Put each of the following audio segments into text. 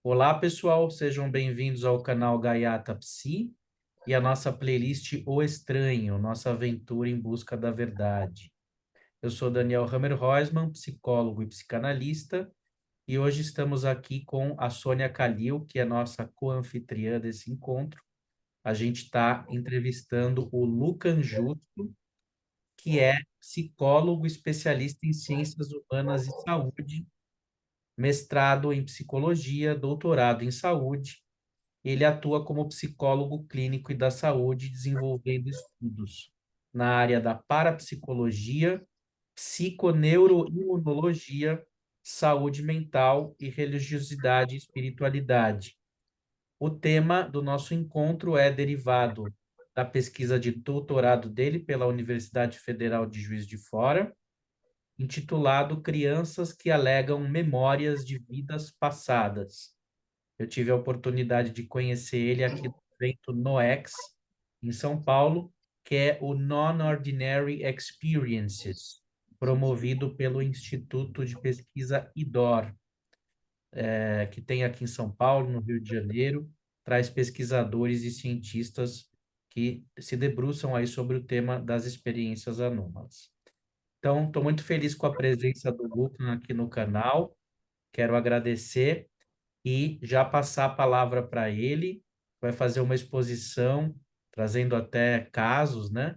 Olá, pessoal, sejam bem-vindos ao canal Gaiata Psi e a nossa playlist O Estranho, nossa aventura em busca da verdade. Eu sou Daniel Hammer-Roisman, psicólogo e psicanalista, e hoje estamos aqui com a Sônia Calil, que é nossa co-anfitriã desse encontro. A gente está entrevistando o Lucan Justo, que é psicólogo especialista em ciências humanas e saúde, mestrado em psicologia, doutorado em saúde. Ele atua como psicólogo clínico e da saúde, desenvolvendo estudos na área da parapsicologia, psiconeuroimunologia, saúde mental e religiosidade e espiritualidade. O tema do nosso encontro é derivado da pesquisa de doutorado dele pela Universidade Federal de Juiz de Fora, intitulado Crianças que alegam memórias de vidas passadas. Eu tive a oportunidade de conhecer ele aqui no evento NOEX, em São Paulo, que é o Non-Ordinary Experiences, promovido pelo Instituto de Pesquisa IDOR, que tem aqui em São Paulo, no Rio de Janeiro, traz pesquisadores e cientistas que se debruçam aí sobre o tema das experiências anômalas. Então, estou muito feliz com a presença do Lucan aqui no canal, quero agradecer e já passar a palavra para ele, vai fazer uma exposição, trazendo até casos, né?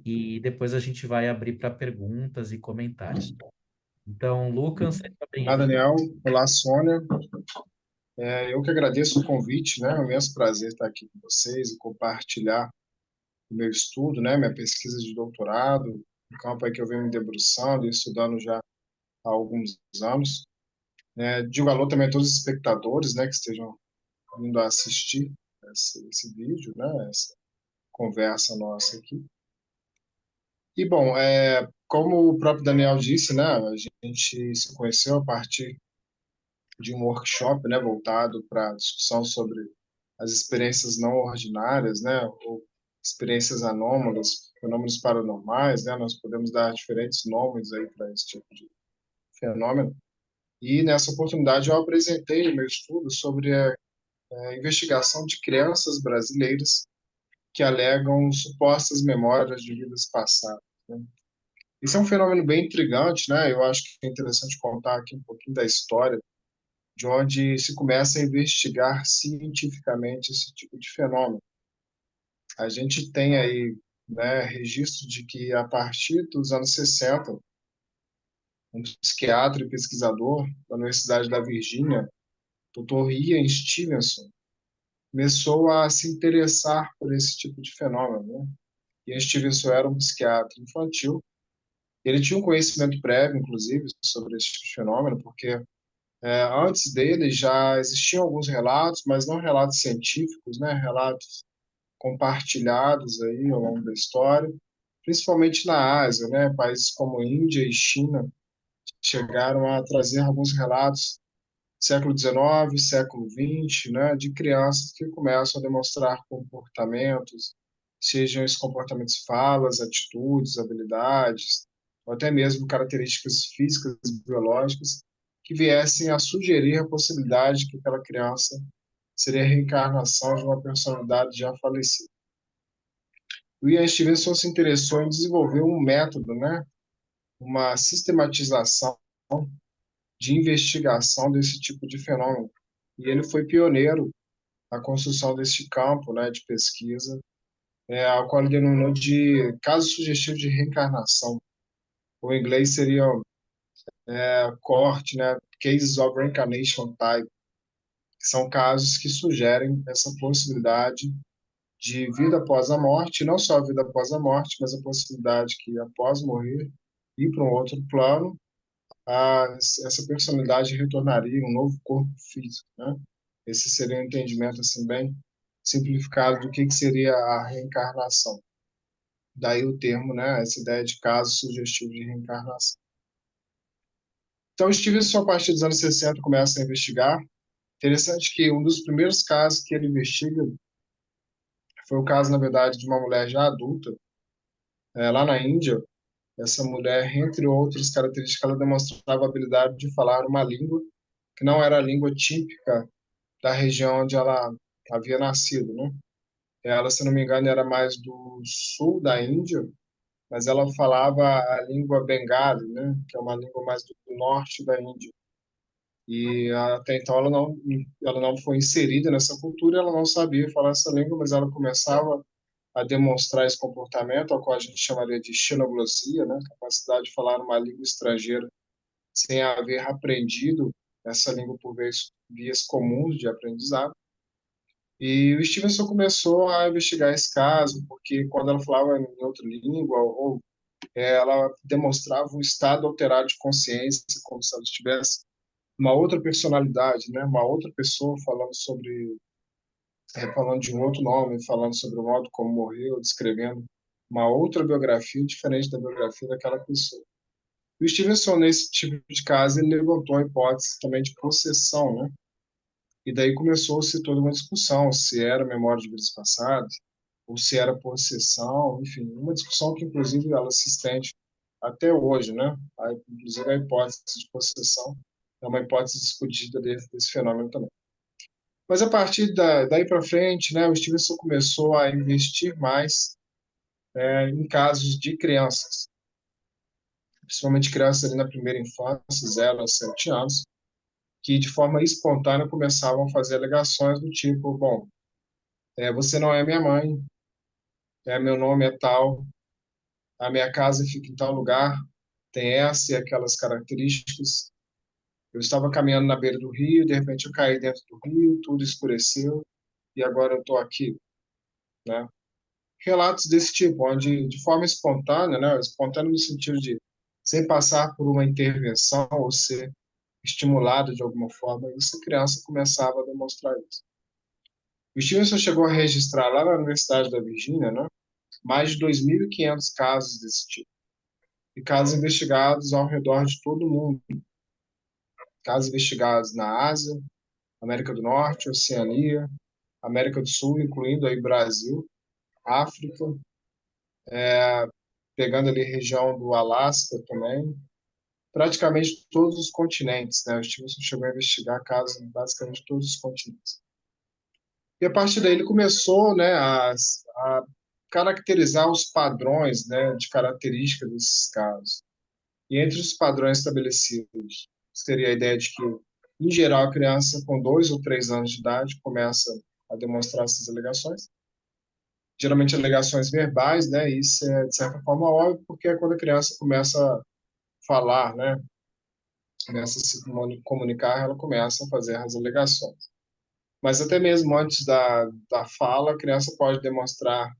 E depois a gente vai abrir para perguntas e comentários. Então, Lucas, seja Olá, bem-vindo. Daniel. Olá, Sônia. Eu que agradeço o convite, né? É um imenso prazer estar aqui com vocês e compartilhar o meu estudo, né? Minha pesquisa de doutorado, um campo aí que eu venho me debruçando e estudando já há alguns anos. Digo alô também a todos os espectadores, né? Que estejam vindo a assistir esse vídeo, né? Essa conversa nossa aqui. E, bom, como o próprio Daniel disse, né? A gente se conheceu a partir de um workshop, né, voltado para a discussão sobre as experiências não ordinárias, né, ou experiências anômalas, fenômenos paranormais, né, nós podemos dar diferentes nomes aí para esse tipo de fenômeno. E nessa oportunidade eu apresentei o meu estudo sobre a investigação de crianças brasileiras que alegam supostas memórias de vidas passadas, né. Isso é um fenômeno bem intrigante, né? Eu acho que é interessante contar aqui um pouquinho da história de onde se começa a investigar cientificamente esse tipo de fenômeno. A gente tem aí, né, registro de que a partir dos anos 60, um psiquiatra e pesquisador da Universidade da Virgínia, Dr. Ian Stevenson, começou a se interessar por esse tipo de fenômeno, né? Ian Stevenson era um psiquiatra infantil. Ele tinha um conhecimento prévio, inclusive, sobre esse tipo de fenômeno, porque antes dele já existiam alguns relatos, mas não relatos científicos, né? Relatos compartilhados aí ao longo da história, principalmente na Ásia, né? Países como Índia e China chegaram a trazer alguns relatos século XIX, século XX, né? De crianças que começam a demonstrar comportamentos, sejam esses comportamentos falas, atitudes, habilidades, ou até mesmo características físicas e biológicas que viessem a sugerir a possibilidade de que aquela criança seria a reencarnação de uma personalidade já falecida. O Ian Stevenson se interessou em desenvolver um método, né, uma sistematização de investigação desse tipo de fenômeno. E ele foi pioneiro na construção deste campo, né, de pesquisa, ao qual ele denominou de caso sugestivo de reencarnação. O inglês seria CORT, né, Cases of Reincarnation Type, que são casos que sugerem essa possibilidade de vida após a morte, não só a vida após a morte, mas a possibilidade que após morrer, ir para um outro plano, essa personalidade retornaria em um novo corpo físico, né? Esse seria um entendimento assim bem simplificado do que seria a reencarnação. Daí o termo, né? Essa ideia de caso sugestivo de reencarnação. Então, Stevenson, a partir dos anos 60, começa a investigar. Interessante que um dos primeiros casos que ele investiga foi o caso, na verdade, de uma mulher já adulta, lá na Índia. Essa mulher, entre outras características, ela demonstrava a habilidade de falar uma língua que não era a língua típica da região onde ela havia nascido, né? Ela, se não me engano, era mais do sul da Índia, mas ela falava a língua Bengali, né? Que é uma língua mais do norte da Índia. E até então ela não foi inserida nessa cultura, ela não sabia falar essa língua, mas ela começava a demonstrar esse comportamento, ao qual a gente chamaria de xenoglossia, né? Capacidade de falar uma língua estrangeira sem haver aprendido essa língua por vias comuns de aprendizado. E o Stevenson começou a investigar esse caso, porque quando ela falava em outra língua, ou ela demonstrava um estado alterado de consciência, como se ela estivesse uma outra personalidade, né? Uma outra pessoa falando de um outro nome, falando sobre o modo como morreu, descrevendo uma outra biografia diferente da biografia daquela pessoa. E o Stevenson, nesse tipo de caso, ele levantou a hipótese também de possessão, né? E daí começou-se toda uma discussão se era memória de vidas passadas ou se era possessão, enfim, uma discussão que inclusive ela se estende até hoje, né? Inclusive a hipótese de possessão é uma hipótese discutida desse fenômeno também. Mas a partir daí para frente, né, o Stevenson começou a investir mais em casos de crianças, principalmente crianças ali na primeira infância, 0 a 7 anos, que de forma espontânea começavam a fazer alegações do tipo, bom, você não é minha mãe, meu nome é tal, a minha casa fica em tal lugar, tem essa e aquelas características. Eu estava caminhando na beira do rio, de repente eu caí dentro do rio, tudo escureceu e agora eu estou aqui, né? Relatos desse tipo, onde de forma espontânea, né? Espontânea no sentido de sem passar por uma intervenção ou ser estimulado de alguma forma, essa criança começava a demonstrar isso. O Stevenson chegou a registrar lá na Universidade da Virgínia, né, mais de 2.500 casos desse tipo, e casos investigados ao redor de todo o mundo, casos investigados na Ásia, América do Norte, Oceania, América do Sul, incluindo aí Brasil, África, pegando ali a região do Alasca também, praticamente todos os continentes, né? O Stevenson chegou a investigar casos em basicamente todos os continentes. E a partir daí ele começou, né, a caracterizar os padrões, né, de características desses casos. E entre os padrões estabelecidos, seria a ideia de que, em geral, a criança com 2 ou 3 anos de idade começa a demonstrar essas alegações. Geralmente alegações verbais, né? Isso é de certa forma óbvio, porque é quando a criança começa a falar, né? Começa a se comunicar, ela começa a fazer as alegações. Mas até mesmo antes da fala, a criança pode demonstrar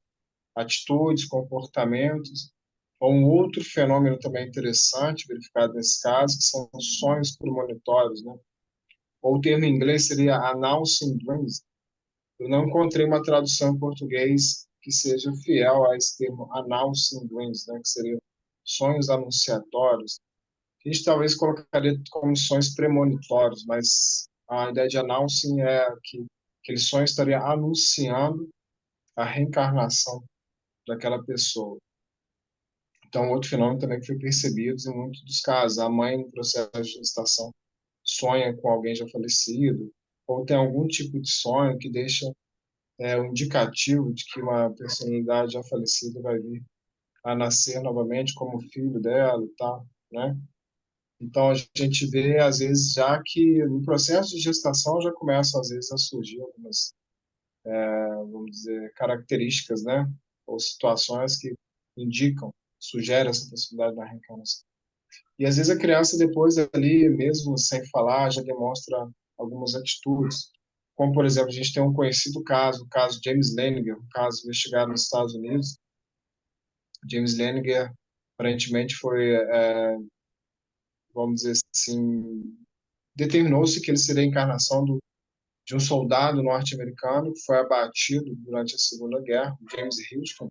atitudes, comportamentos. Ou um outro fenômeno também interessante verificado nesse caso, que são os sonhos premonitórios, né? Ou o termo em inglês seria announcing dreams. Eu não encontrei uma tradução em português que seja fiel a esse termo announcing dreams, né? Que seria sonhos anunciatórios. A gente talvez colocaria como sonhos premonitórios, mas a ideia de announcing é que aquele sonho estaria anunciando a reencarnação daquela pessoa. Então, outro fenômeno também que foi percebido em muitos dos casos, a mãe no processo de gestação sonha com alguém já falecido, ou tem algum tipo de sonho que deixa um indicativo de que uma personalidade já falecida vai vir a nascer novamente como filho dela e tal, né? Então, a gente vê, às vezes, já que no processo de gestação já começam, às vezes, a surgir algumas, vamos dizer, características, né? Ou situações que indicam, sugerem essa possibilidade da reencarnação. E, às vezes, a criança, depois ali, mesmo sem falar, já demonstra algumas atitudes. Como, por exemplo, a gente tem um conhecido caso, o caso James Leninger, um caso investigado nos Estados Unidos. James Leninger, aparentemente, vamos dizer assim, determinou-se que ele seria a encarnação de um soldado norte-americano que foi abatido durante a Segunda Guerra, James Houston,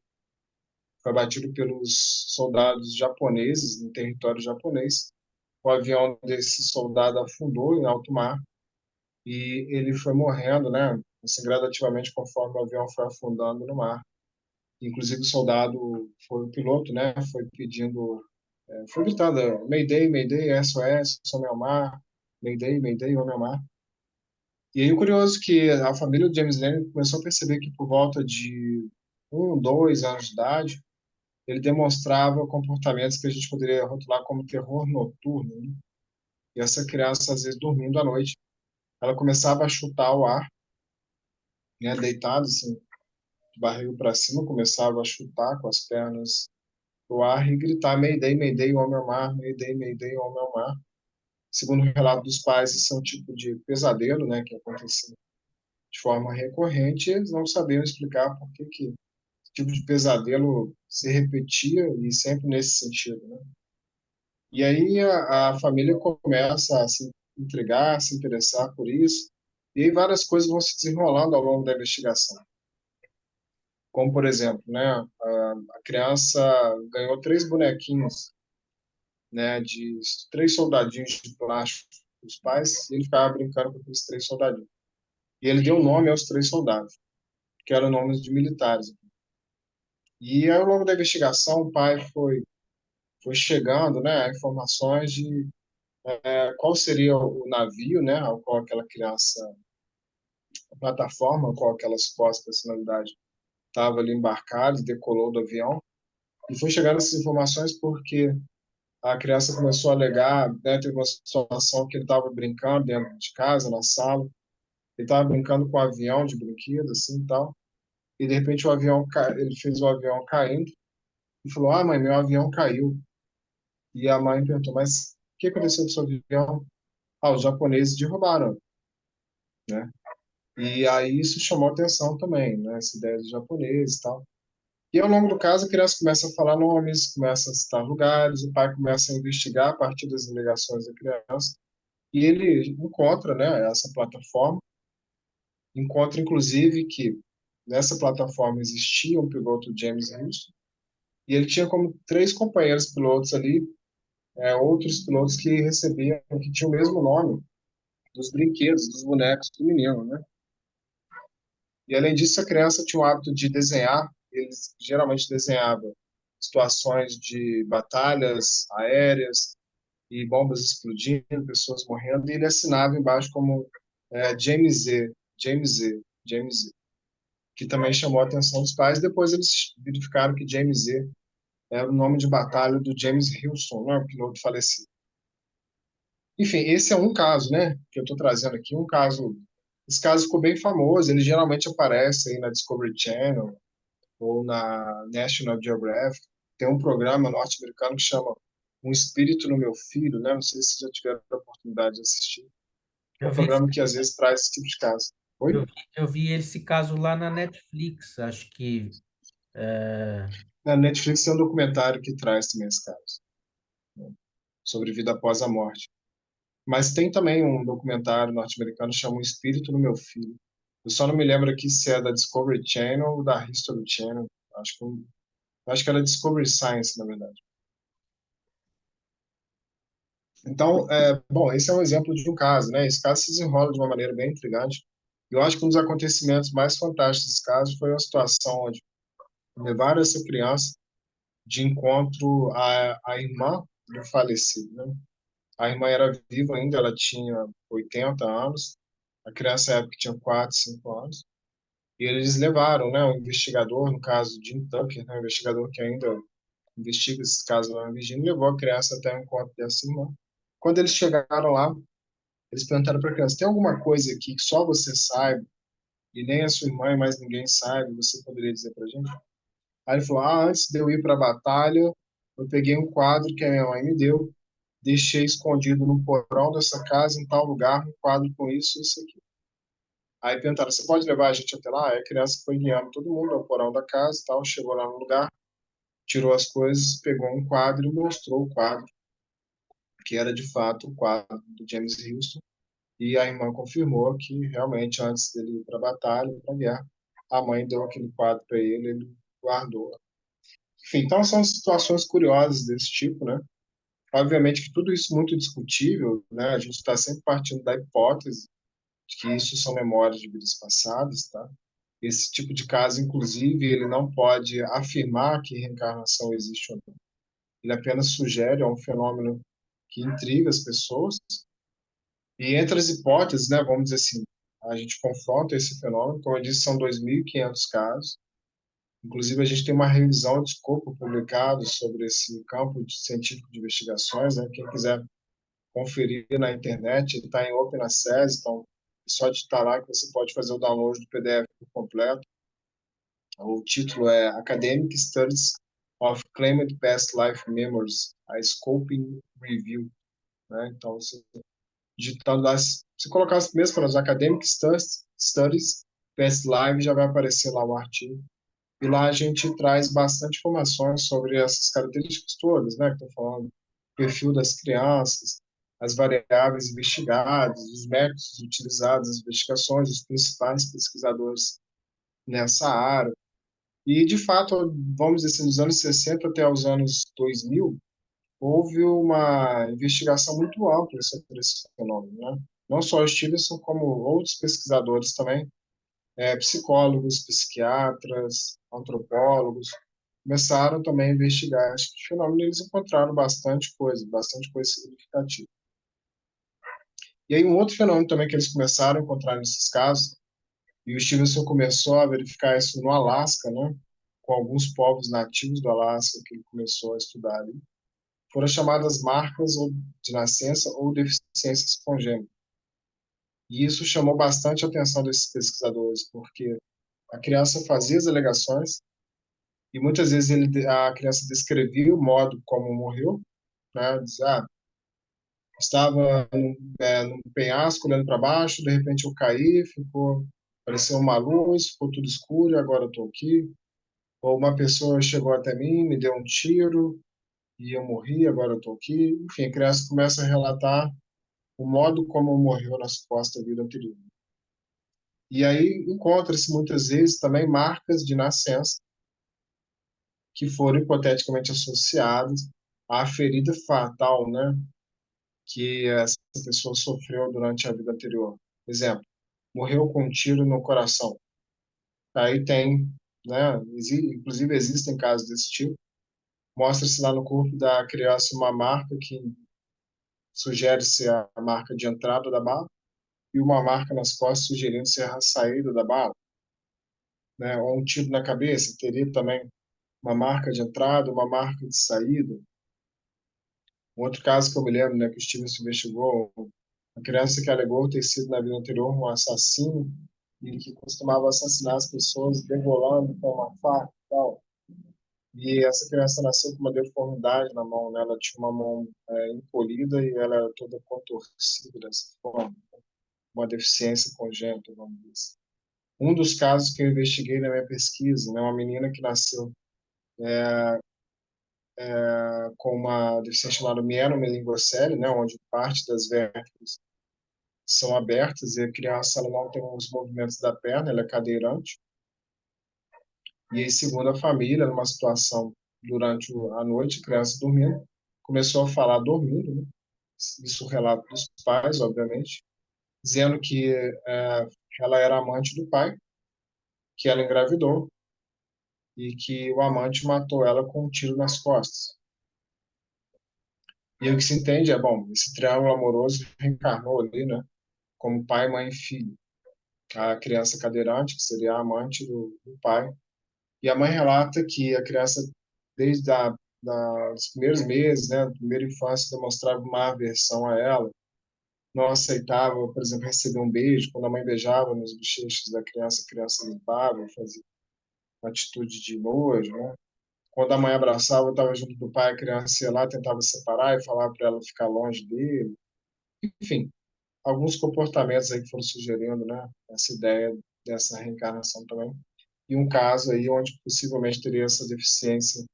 foi abatido pelos soldados japoneses no território japonês. O avião desse soldado afundou em alto mar e ele foi morrendo, né, assim, gradativamente conforme o avião foi afundando no mar. Inclusive o soldado, foi o piloto, né, foi pedindo, foi gritando, Mayday, Mayday, SOS, homem ao mar, Mayday, Mayday, homem ao mar. E aí o curioso é que a família do James Lennon começou a perceber que por volta de 1, 2 anos de idade, ele demonstrava comportamentos que a gente poderia rotular como terror noturno, né? E essa criança, às vezes, dormindo à noite, ela começava a chutar o ar, né, deitada, assim, de barriga para cima, começava a chutar com as pernas o ar e gritar Mayday, Mayday, homem ao mar, Mayday, Mayday, homem ao mar. Segundo o relato dos pais, isso é um tipo de pesadelo, né, que acontecia de forma recorrente, e eles não sabiam explicar por que que esse tipo de pesadelo se repetia e sempre nesse sentido, né? E aí a família começa a se intrigar, a se interessar por isso, e aí várias coisas vão se desenrolando ao longo da investigação. Como, por exemplo, né, a criança ganhou 3 bonequinhos, né, de 3 soldadinhos de plástico dos pais, e ele ficava brincando com aqueles 3 soldadinhos. E ele deu nome aos 3 soldados, que eram nomes de militares. E ao longo da investigação, o pai foi chegando, né, a informações de qual seria o navio, né, ao qual aquela criança, a plataforma ao qual aquela suposta personalidade estava ali embarcada e decolou do avião. E foi chegando essas informações porque a criança começou a alegar, né, teve uma situação que ele estava brincando dentro de casa, na sala, ele estava brincando com um avião de brinquedo, assim, e tal, e de repente ele fez o avião caindo e falou, ah, mãe, meu avião caiu. E a mãe perguntou, mas o que aconteceu com o seu avião? Ah, os japoneses derrubaram, né? E aí isso chamou atenção também, né? Essa ideia dos japoneses e tal. E ao longo do caso, a criança começa a falar nomes, começa a citar lugares, o pai começa a investigar a partir das alegações da criança, e ele encontra, né, essa plataforma, encontra inclusive que nessa plataforma existia um piloto James Houston, e ele tinha como 3 companheiros pilotos ali, outros pilotos que recebiam, que tinham o mesmo nome dos brinquedos, dos bonecos do menino, né? E além disso, a criança tinha o hábito de desenhar, eles geralmente desenhavam situações de batalhas aéreas e bombas explodindo, pessoas morrendo, e ele assinava embaixo como James Z, James Z, James Z, que também chamou a atenção dos pais. Depois eles verificaram que James Z era o nome de batalha do James Wilson, né, o piloto falecido. Enfim, esse é um caso, né, que eu estou trazendo aqui, um caso. Esse caso ficou bem famoso, ele geralmente aparece aí na Discovery Channel ou na National Geographic. Tem um programa norte-americano que chama Um Espírito no Meu Filho, né? Não sei se já tiveram a oportunidade de assistir. É Eu um vi, programa que às vezes traz esse tipo de caso. Oi? eu vi esse caso lá na Netflix, acho que Na Netflix tem um documentário que traz também esse caso, né? Sobre vida após a morte. Mas tem também um documentário norte-americano que chama Um Espírito no Meu Filho. Eu só não me lembro aqui se é da Discovery Channel ou da History Channel. Acho que era Discovery Science, na verdade. Então, bom, esse é um exemplo de um caso, né? Esse caso se desenrola de uma maneira bem intrigante. Eu acho que um dos acontecimentos mais fantásticos desse caso foi uma situação onde levaram essa criança de encontro à irmã do falecido, né? A irmã era viva ainda, ela tinha 80 anos, a criança na época tinha 4, 5 anos, e eles levaram, né, o investigador, no caso, Jim Tucker, né, o investigador que ainda investiga esse caso lá na Virgínia, levou a criança até o encontro dessa irmã. Quando eles chegaram lá, eles perguntaram para a criança: tem alguma coisa aqui que só você sabe e nem a sua irmã e mais ninguém sabe? Você poderia dizer para a gente? Aí ele falou: ah, antes de eu ir para a batalha, eu peguei um quadro que a minha mãe me deu, deixei escondido no porão dessa casa, em tal lugar, um quadro com isso e isso aqui. Aí perguntaram: você pode levar a gente até lá? Aí a criança foi guiando todo mundo ao porão da casa, tal, chegou lá no lugar, tirou as coisas, pegou um quadro e mostrou o quadro, que era de fato o quadro do James Houston. E a irmã confirmou que realmente antes dele ir para a batalha, para a guerra, a mãe deu aquele quadro para ele, ele guardou. Enfim, então são situações curiosas desse tipo, né? Obviamente que tudo isso é muito discutível, né? A gente está sempre partindo da hipótese de que isso são memórias de vidas passadas, tá? Esse tipo de caso, inclusive, ele não pode afirmar que reencarnação existe ou não. Ele apenas sugere, é um fenômeno que intriga as pessoas. E entre as hipóteses, né, vamos dizer assim, a gente confronta esse fenômeno. Como eu disse, são 2.500 casos. Inclusive, a gente tem uma revisão de escopo publicado sobre esse campo científico de investigações, né? Quem quiser conferir na internet, ele está em Open Access, então é só digitar lá que você pode fazer o download do PDF completo. O título é Academic Studies of Claimed Past Life Memories, a Scoping Review, né? Então, você digitando lá, se colocar as primeiras palavras, Academic Studies Past Life, já vai aparecer lá o artigo. E lá a gente traz bastante informações sobre essas características todas, né? Que estou falando, perfil das crianças, as variáveis investigadas, os métodos utilizados nas investigações, os principais pesquisadores nessa área. E, de fato, vamos dizer assim, dos anos 60 até os anos 2000, houve uma investigação muito ampla sobre esse fenômeno, né? Não só o Stevenson, como outros pesquisadores também, psicólogos, psiquiatras, antropólogos, começaram também a investigar esse fenômeno e eles encontraram bastante coisa significativa. E aí um outro fenômeno também que eles começaram a encontrar nesses casos, e o Stevenson começou a verificar isso no Alasca, né, com alguns povos nativos do Alasca que ele começou a estudar ali, foram chamadas marcas de nascença ou deficiências congênitas. E isso chamou bastante a atenção desses pesquisadores, porque a criança fazia as alegações e muitas vezes a criança descrevia o modo como morreu, né? Dizia, estava num penhasco olhando para baixo, de repente eu caí, apareceu uma luz, ficou tudo escuro e agora eu estou aqui. Ou uma pessoa chegou até mim, me deu um tiro e eu morri, agora eu estou aqui. Enfim, a criança começa a relatar o modo como morreu na suposta vida anterior. E aí encontra-se muitas vezes também marcas de nascença que foram hipoteticamente associadas à ferida fatal, né, que essa pessoa sofreu durante a vida anterior. Exemplo, morreu com um tiro no coração. Aí tem, né, inclusive existem casos desse tipo. Mostra-se lá no corpo da criança uma marca que sugere ser a marca de entrada da bala e uma marca nas costas sugerindo ser a saída da bala, né? Ou um tiro na cabeça teria também uma marca de entrada, uma marca de saída. Um outro caso que eu me lembro, né, que o Stevenson investigou, uma criança que alegou ter sido na vida anterior um assassino e que costumava assassinar as pessoas degolando com uma faca e tal. E essa criança nasceu com uma deformidade na mão, né? Ela tinha uma mão encolhida e ela era toda contorcida dessa forma, uma deficiência congênita, vamos dizer assim. Um dos casos que eu investiguei na minha pesquisa, né, uma menina que nasceu com uma deficiência chamada mielomeningocele, né, onde parte das vértebras são abertas e a criança ela não tem os movimentos da perna, ela é cadeirante. E aí, segundo a família, numa situação durante a noite, a criança dormindo, começou a falar dormindo, né? Isso relato dos pais, obviamente, dizendo que ela era amante do pai, que ela engravidou e que o amante matou ela com um tiro nas costas. E o que se entende é, bom, esse triângulo amoroso reencarnou ali, né, como pai, mãe e filho. A criança cadeirante, que seria a amante do pai. E a mãe relata que a criança, desde os primeiros meses, né, da primeira infância, demonstrava uma aversão a ela, não aceitava, por exemplo, receber um beijo. Quando a mãe beijava nos bochechos da criança, a criança limpava, fazia uma atitude de nojo, né? Quando a mãe abraçava, estava junto do pai, a criança ia lá, tentava separar e falava para ela ficar longe dele. Enfim, alguns comportamentos aí que foram sugerindo, né, essa ideia dessa reencarnação também. E um caso aí onde possivelmente teria essa deficiência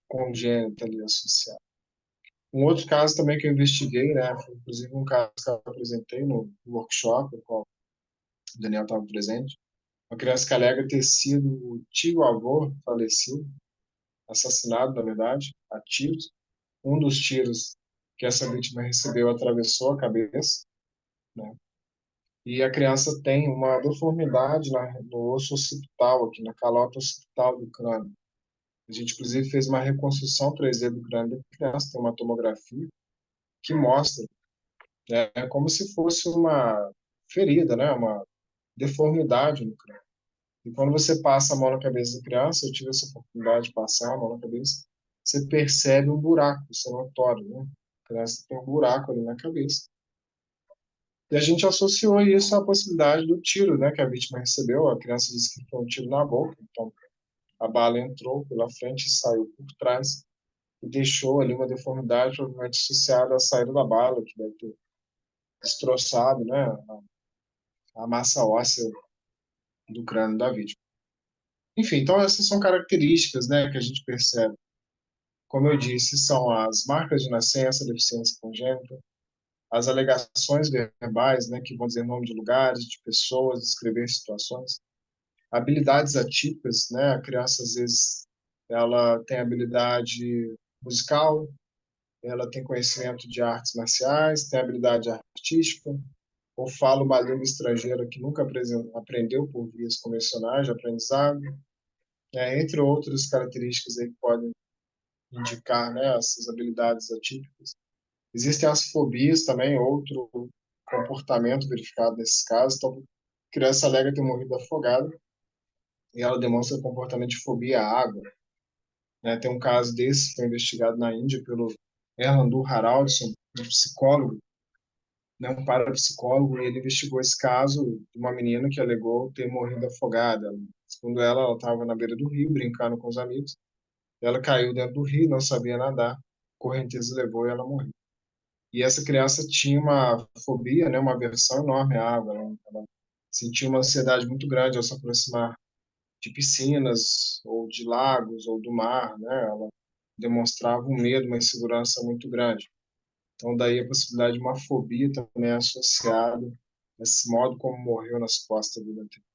congênita ali associada. Um outro caso também que eu investiguei, né, foi inclusive um caso que eu apresentei no workshop, no qual o Daniel estava presente, uma criança que alega ter sido o tio-avô falecido, assassinado, na verdade, a tiros. Um dos tiros que essa vítima recebeu atravessou a cabeça, né? E a criança tem uma deformidade no osso occipital, aqui na calota occipital do crânio. A gente, inclusive, fez uma reconstrução 3D do crânio da criança, tem uma tomografia que mostra, né, como se fosse uma ferida, né, uma deformidade no crânio. E quando você passa a mão na cabeça da criança, eu tive essa oportunidade de passar a mão na cabeça, você percebe um buraco, isso é notório, né? A criança tem um buraco ali na cabeça. E a gente associou isso à possibilidade do tiro, né, que a vítima recebeu. A criança disse que foi um tiro na boca, então a bala entrou pela frente e saiu por trás e deixou ali uma deformidade, provavelmente associada à saída da bala, que deve ter destroçado, né, a massa óssea do crânio da vítima. Enfim, então essas são características, né, que a gente percebe. Como eu disse, são as marcas de nascença, deficiência congênita, as alegações verbais, né, que vão dizer nome de lugares, de pessoas, descrever situações, habilidades atípicas, né, a criança às vezes ela tem habilidade musical, ela tem conhecimento de artes marciais, tem habilidade artística, ou fala uma língua estrangeira que nunca aprendeu por vias convencionais de aprendizado, né, entre outras características aí que podem indicar, né, essas habilidades atípicas. Existem as fobias também, outro comportamento verificado nesses casos. Então, a criança alega ter morrido afogada e ela demonstra comportamento de fobia à água. Né? Tem um caso desse que foi investigado na Índia pelo Erlandur Haraldson, um psicólogo, né, um parapsicólogo, e ele investigou esse caso de uma menina que alegou ter morrido afogada. Segundo ela estava na beira do rio, brincando com os amigos. Ela caiu dentro do rio, não sabia nadar, a correnteza levou e ela morreu. E essa criança tinha uma fobia, né, uma aversão enorme à água. Né? Ela sentia uma ansiedade muito grande ao se aproximar de piscinas, ou de lagos, ou do mar. Né? Ela demonstrava um medo, uma insegurança muito grande. Então, daí a possibilidade de uma fobia também associada a esse modo como morreu nas costas da vida inteira.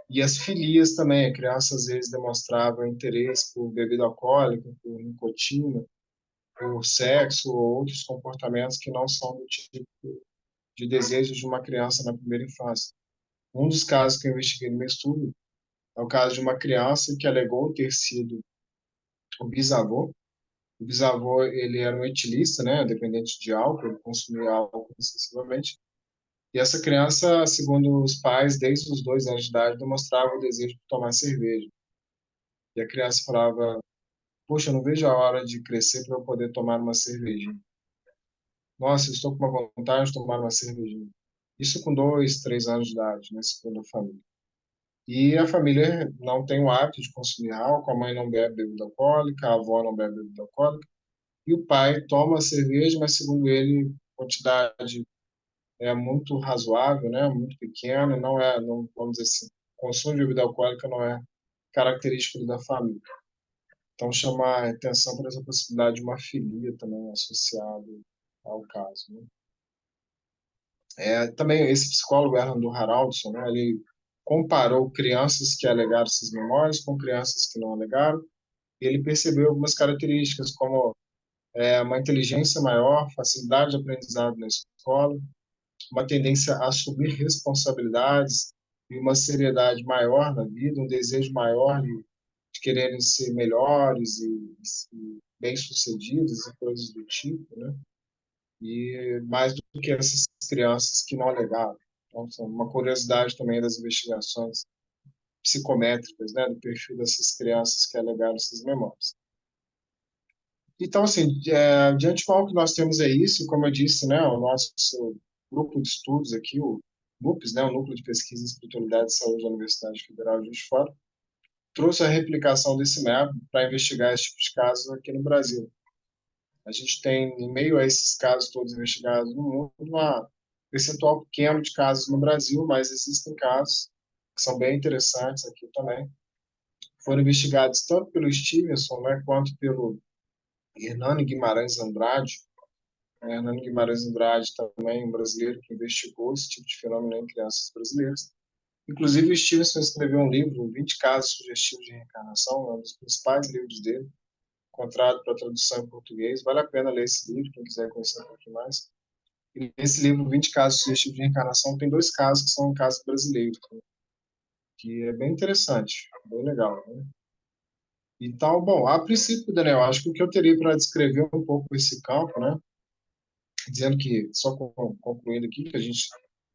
E as filias também, a criança às vezes demonstrava interesse por bebida alcoólica, por nicotina, por sexo ou outros comportamentos que não são do tipo de desejos de uma criança na primeira infância. Um dos casos que eu investiguei no meu estudo é o caso de uma criança que alegou ter sido o bisavô. O bisavô, ele era um etilista, né, dependente de álcool, ele consumia álcool excessivamente. E essa criança, segundo os pais, desde os 2 anos de idade, demonstrava o desejo de tomar cerveja. E a criança falava: poxa, eu não vejo a hora de crescer para eu poder tomar uma cervejinha. Nossa, eu estou com uma vontade de tomar uma cervejinha. Isso com 2, 3 anos de idade, né, segundo a família. E a família não tem o hábito de consumir álcool, a mãe não bebe bebida alcoólica, a avó não bebe bebida alcoólica, e o pai toma cerveja, mas segundo ele, a quantidade é muito razoável, né, muito pequena, não é, não, vamos dizer assim, o consumo de bebida alcoólica não é característico da família. Então, chamar a atenção para essa possibilidade de uma filia também associada ao caso. Né? Também esse psicólogo, Erland Haraldson, né, ele comparou crianças que alegaram essas memórias com crianças que não alegaram, e ele percebeu algumas características, como uma inteligência maior, facilidade de aprendizado na escola, uma tendência a assumir responsabilidades e uma seriedade maior na vida, um desejo maior de quererem ser melhores e bem-sucedidos e coisas do tipo, né? E mais do que essas crianças que não alegaram. Então, são uma curiosidade também das investigações psicométricas, né, do perfil dessas crianças que alegaram essas memórias. Então, assim, de antemão o que nós temos é isso, como eu disse, né, o nosso grupo de estudos aqui, o NUPES, né, o Núcleo de Pesquisa em Espiritualidade e Saúde da Universidade Federal de Juiz de Fora, trouxe a replicação desse método para investigar esse tipo de casos aqui no Brasil. A gente tem, em meio a esses casos todos investigados no mundo, um percentual pequeno de casos no Brasil, mas existem casos que são bem interessantes aqui também. Foram investigados tanto pelo Stevenson, né, quanto pelo Hernani Guimarães Andrade. Hernani Guimarães Andrade também, um brasileiro que investigou esse tipo de fenômeno em crianças brasileiras. Inclusive, o Stevenson escreveu um livro, 20 casos sugestivos de reencarnação, é um dos principais livros dele, encontrado para tradução em português. Vale a pena ler esse livro, quem quiser conhecer um pouquinho mais. E nesse livro, 20 casos sugestivos de reencarnação, tem 2 casos que são casos brasileiros, né? Que é bem interessante, bem legal. Né? Então, bom, a princípio, Daniel, acho que o que eu teria para descrever um pouco esse campo, né? Dizendo que, só concluindo aqui, que a gente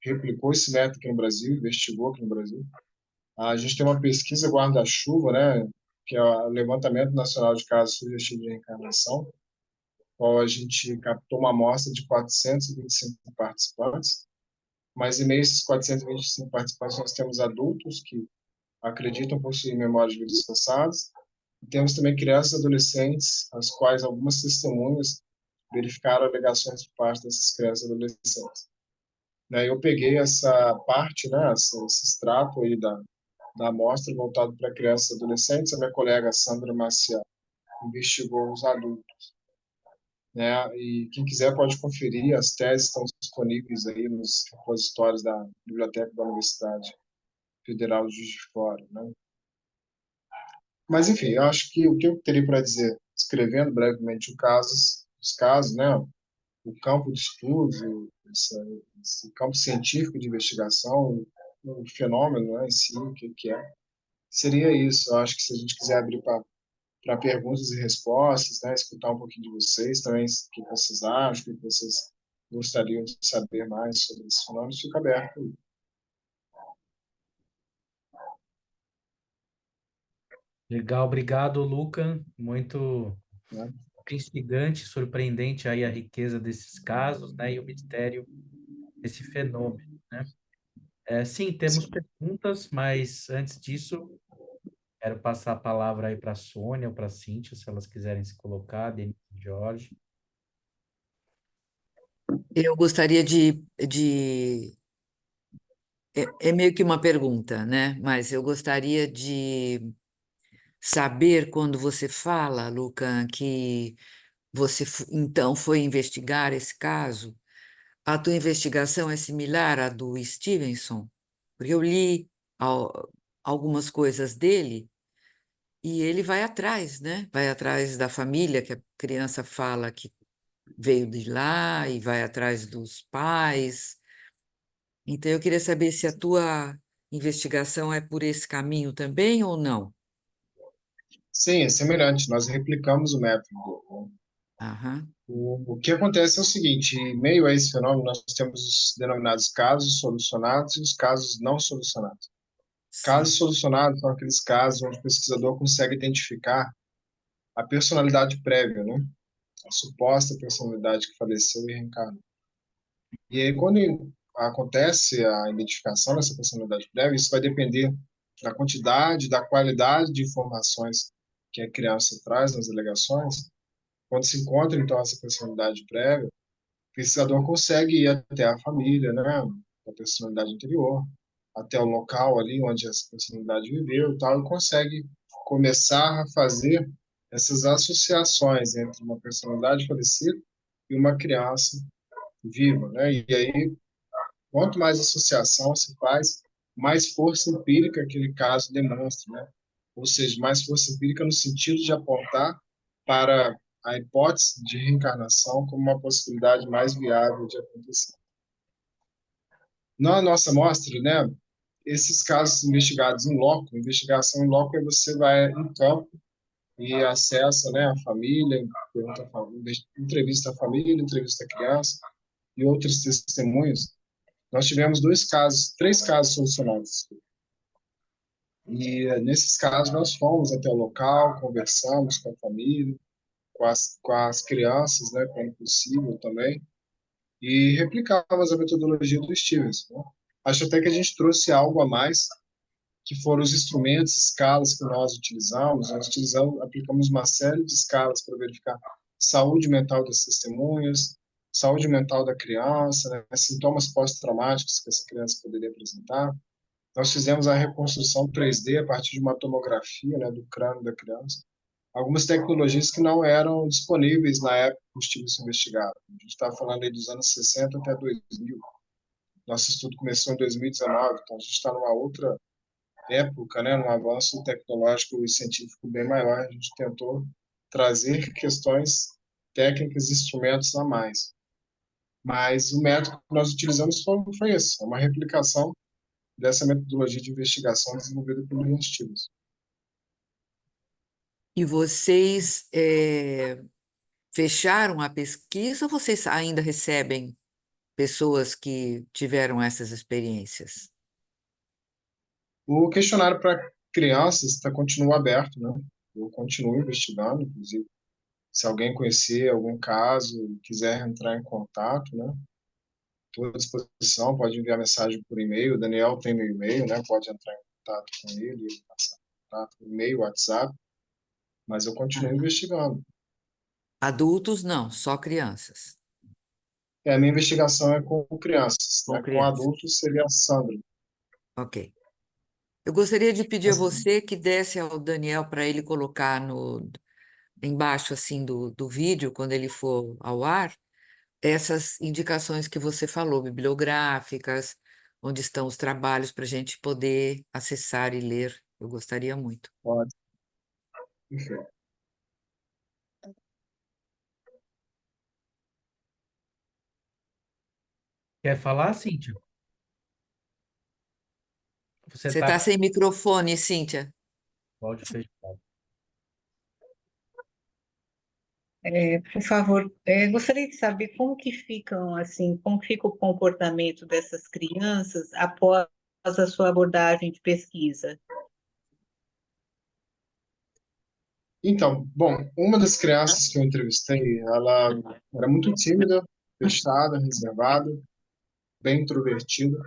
replicou esse método aqui no Brasil, investigou aqui no Brasil. A gente tem uma pesquisa guarda-chuva, né, que é o Levantamento Nacional de Casos Sugestivos de Reencarnação, qual a gente captou uma amostra de 425 participantes, mas em meio a esses 425 participantes nós temos adultos que acreditam possuir memória de vidas passadas, e temos também crianças e adolescentes, as quais algumas testemunhas verificaram alegações por parte dessas crianças e adolescentes. Né, eu peguei essa parte, né, esse extrato aí da amostra voltado para crianças e adolescentes. A minha colega Sandra Maciel investigou os adultos, né? E quem quiser pode conferir, as teses estão disponíveis aí nos repositórios da Biblioteca da Universidade Federal de Juiz de Fora, né? Mas, enfim, eu acho que o que eu teria para dizer, escrevendo brevemente os casos, né? O campo de estudo, esse campo científico de investigação, o fenômeno, né, em si, o que é, seria isso. Eu acho que se a gente quiser abrir para perguntas e respostas, né, escutar um pouquinho de vocês também, o que vocês acham, o que vocês gostariam de saber mais sobre esse fenômeno, fica aberto. Legal, obrigado, Luca. Muito Né? instigante, surpreendente aí a riqueza desses casos, né, e o mistério desse fenômeno, né? Sim, temos Sim. perguntas, mas antes disso, quero passar a palavra aí para a Sônia ou para a Cíntia, se elas quiserem se colocar, Denise e Jorge. Eu gostaria é meio que uma pergunta, né? Mas eu gostaria de saber quando você fala, Luca, que você então foi investigar esse caso, a tua investigação é similar à do Stevenson? Porque eu li algumas coisas dele e ele vai atrás, né? Vai atrás da família, que a criança fala que veio de lá e vai atrás dos pais. Então, eu queria saber se a tua investigação é por esse caminho também ou não. Sim, é semelhante. Nós replicamos o método. Né? Aham, O que acontece é o seguinte: em meio a esse fenômeno, nós temos os denominados casos solucionados e os casos não solucionados. sim, Casos solucionados são aqueles casos onde o pesquisador consegue identificar a personalidade prévia, né? A suposta personalidade que faleceu e reencarnou. E aí, quando acontece a identificação dessa personalidade prévia, isso vai depender da quantidade, da qualidade de informações que a criança traz nas alegações. Quando se encontra, então, essa personalidade prévia, o pesquisador consegue ir até a família, né, a personalidade anterior, até o local ali onde essa personalidade viveu e tal, e consegue começar a fazer essas associações entre uma personalidade falecida e uma criança viva, né? E aí, quanto mais associação se faz, mais força empírica aquele caso demonstra, né? Ou seja, mais força empírica no sentido de apontar para a hipótese de reencarnação como uma possibilidade mais viável de acontecer. Na nossa mostra, né, esses casos investigados em loco, investigação em loco é você vai em campo e acessa, né, a família, pergunta a família, entrevista a família, entrevista a criança e outros testemunhos. Nós tivemos três casos solucionados. E nesses casos nós fomos até o local, conversamos com a família, com as crianças, né, quando possível também, e replicávamos a metodologia do Stevens. Né? Acho até que a gente trouxe algo a mais, que foram os instrumentos, escalas que nós utilizamos. Nós utilizamos, aplicamos uma série de escalas para verificar saúde mental das testemunhas, saúde mental da criança, né, sintomas pós-traumáticos que essa criança poderia apresentar. Nós fizemos a reconstrução 3D a partir de uma tomografia, né, do crânio da criança. Algumas tecnologias que não eram disponíveis na época que o estudo se investigava. A gente está falando aí dos anos 60 até 2000. Nosso estudo começou em 2019, então a gente está numa outra época, né, num avanço tecnológico e científico bem maior. A gente tentou trazer questões técnicas e instrumentos a mais. Mas o método que nós utilizamos foi esse, uma replicação dessa metodologia de investigação desenvolvida pelo Ian Stevens. e vocês fecharam a pesquisa ou vocês ainda recebem pessoas que tiveram essas experiências? O questionário para crianças continua aberto, né? Eu continuo investigando, inclusive, se alguém conhecer algum caso, quiser entrar em contato, né? Estou à disposição, pode enviar mensagem por e-mail. O Daniel tem meu e-mail, né? Pode entrar em contato com ele, passar contato, e-mail, WhatsApp, mas eu continuo investigando. Adultos, não, só crianças. A minha investigação é com crianças, Com né? Com crianças. adultos seria a Sandra. Ok. Eu gostaria de pedir a Mas, você que desse ao Daniel para ele colocar no embaixo assim do vídeo, quando ele for ao ar, essas indicações que você falou, bibliográficas, onde estão os trabalhos para a gente poder acessar e ler. Eu gostaria muito. pode, enfim. Quer falar, Cíntia? Você Você está está com sem microfone, Cíntia. o áudio fechado. Por favor, gostaria de saber como que ficam, assim, como fica o comportamento dessas crianças após a sua abordagem de pesquisa. Então, bom, uma das crianças que eu entrevistei, ela era muito tímida, fechada, reservada, bem introvertida,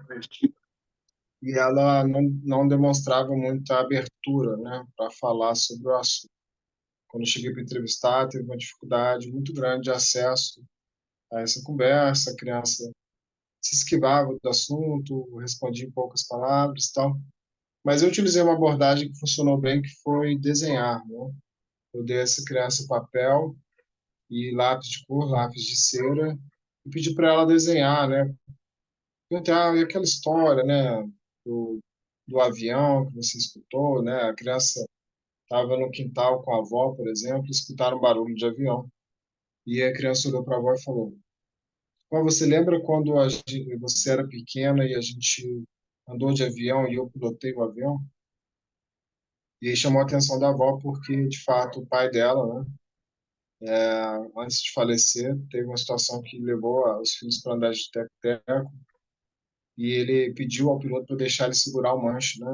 e ela não demonstrava muita abertura, né, para falar sobre o assunto. Quando eu cheguei para entrevistar, teve uma dificuldade muito grande de acesso a essa conversa, a criança se esquivava do assunto, respondia em poucas palavras e tal. Mas eu utilizei uma abordagem que funcionou bem, que foi desenhar, né? Eu dei a essa criança papel e lápis de cor, lápis de cera, e pedi para ela desenhar, né? Perguntar, e aquela história, né? Do, do avião que você escutou, né? A criança estava no quintal com a avó, por exemplo, e escutaram um barulho de avião. E a criança olhou para a avó e falou: "Mas você lembra quando você era pequena e a gente andou de avião e eu pilotei o avião?" E aí chamou a atenção da avó porque, de fato, o pai dela, né, antes de falecer, teve uma situação que levou os filhos para andar de teco-teco e ele pediu ao piloto para deixar ele segurar o manche, né,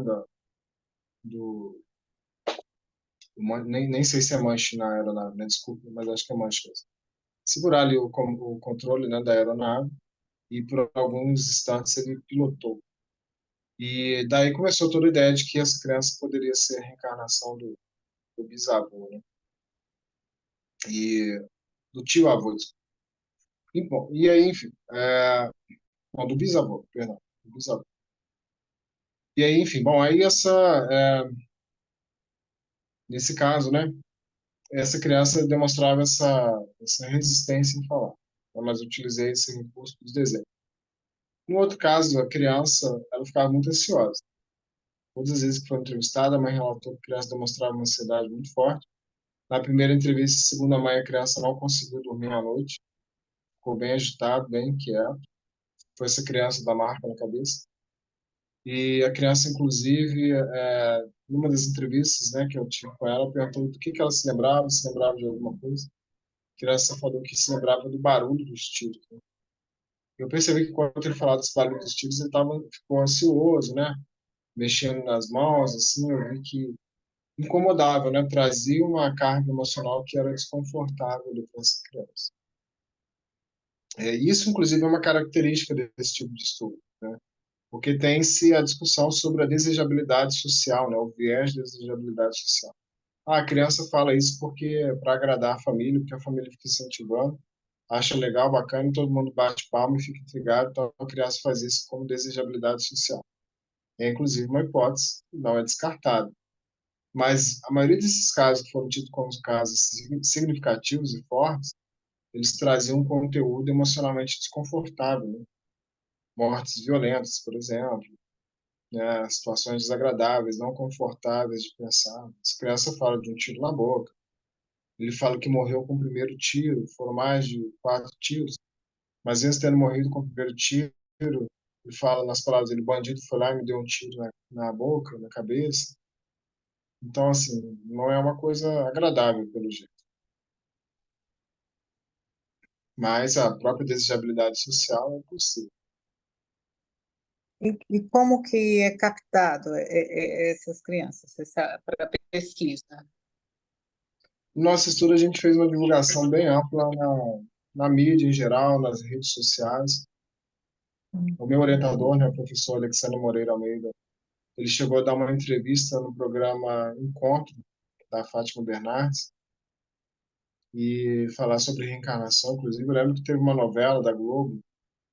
do, nem sei se é manche na aeronave, né, desculpa, mas acho que é manche mesmo. Segurar ali o controle, né, da aeronave e por alguns instantes ele pilotou. E daí começou toda a ideia de que essa criança poderia ser a reencarnação do bisavô, né? E do tio-avô. E, bom, e aí, enfim, não, do bisavô, perdão, do bisavô. E aí, enfim, bom, aí nesse caso, né, essa criança demonstrava essa resistência em falar, né, mas eu utilizei esse recurso dos desenhos. No outro caso, a criança, ela ficava muito ansiosa. Todas as vezes que foi entrevistada, a mãe relatou que a criança demonstrava uma ansiedade muito forte. Na primeira entrevista, segundo a mãe, a criança não conseguiu dormir à noite, ficou bem agitado, bem inquieto. Foi essa criança da marca na cabeça. E a criança, inclusive, numa das entrevistas, né, que eu tive com ela, perguntou do que ela se lembrava de alguma coisa. A criança falou que se lembrava do barulho dos tiros, né? Eu percebi que quando ele falava desse barulho dos tiros, ficou ansioso, né, mexendo nas mãos, assim, eu vi que incomodava, né, trazia uma carga emocional que era desconfortável para essa criança. Isso, inclusive, é uma característica desse tipo de estudo, né? Porque tem-se a discussão sobre a desejabilidade social, né? O viés da desejabilidade social. A criança fala isso porque é para agradar a família, porque a família fica incentivando, acha legal, bacana, e todo mundo bate palma e fica intrigado, então a criança faz isso como desejabilidade social. É, inclusive, uma hipótese, não é descartada. Mas a maioria desses casos que foram tidos como casos significativos e fortes, eles traziam um conteúdo emocionalmente desconfortável, né? Mortes violentas, por exemplo, né? Situações desagradáveis, não confortáveis de pensar. Essa criança fala de um tiro na boca, ele fala que morreu com o primeiro tiro, foram mais de 4 tiros, mas mesmo tendo morrido com o primeiro tiro, ele fala nas palavras dele: bandido foi lá e me deu um tiro na boca, na cabeça. Então, assim, não é uma coisa agradável, pelo jeito. mas a própria desejabilidade social é possível. E como que é captado essas crianças, para pesquisa? No nosso estudo, a gente fez uma divulgação bem ampla na mídia em geral, nas redes sociais. O meu orientador, né, o professor Alexandre Moreira Almeida, ele chegou a dar uma entrevista no programa Encontro, da Fátima Bernardes, e falar sobre reencarnação. Inclusive, eu lembro que teve uma novela da Globo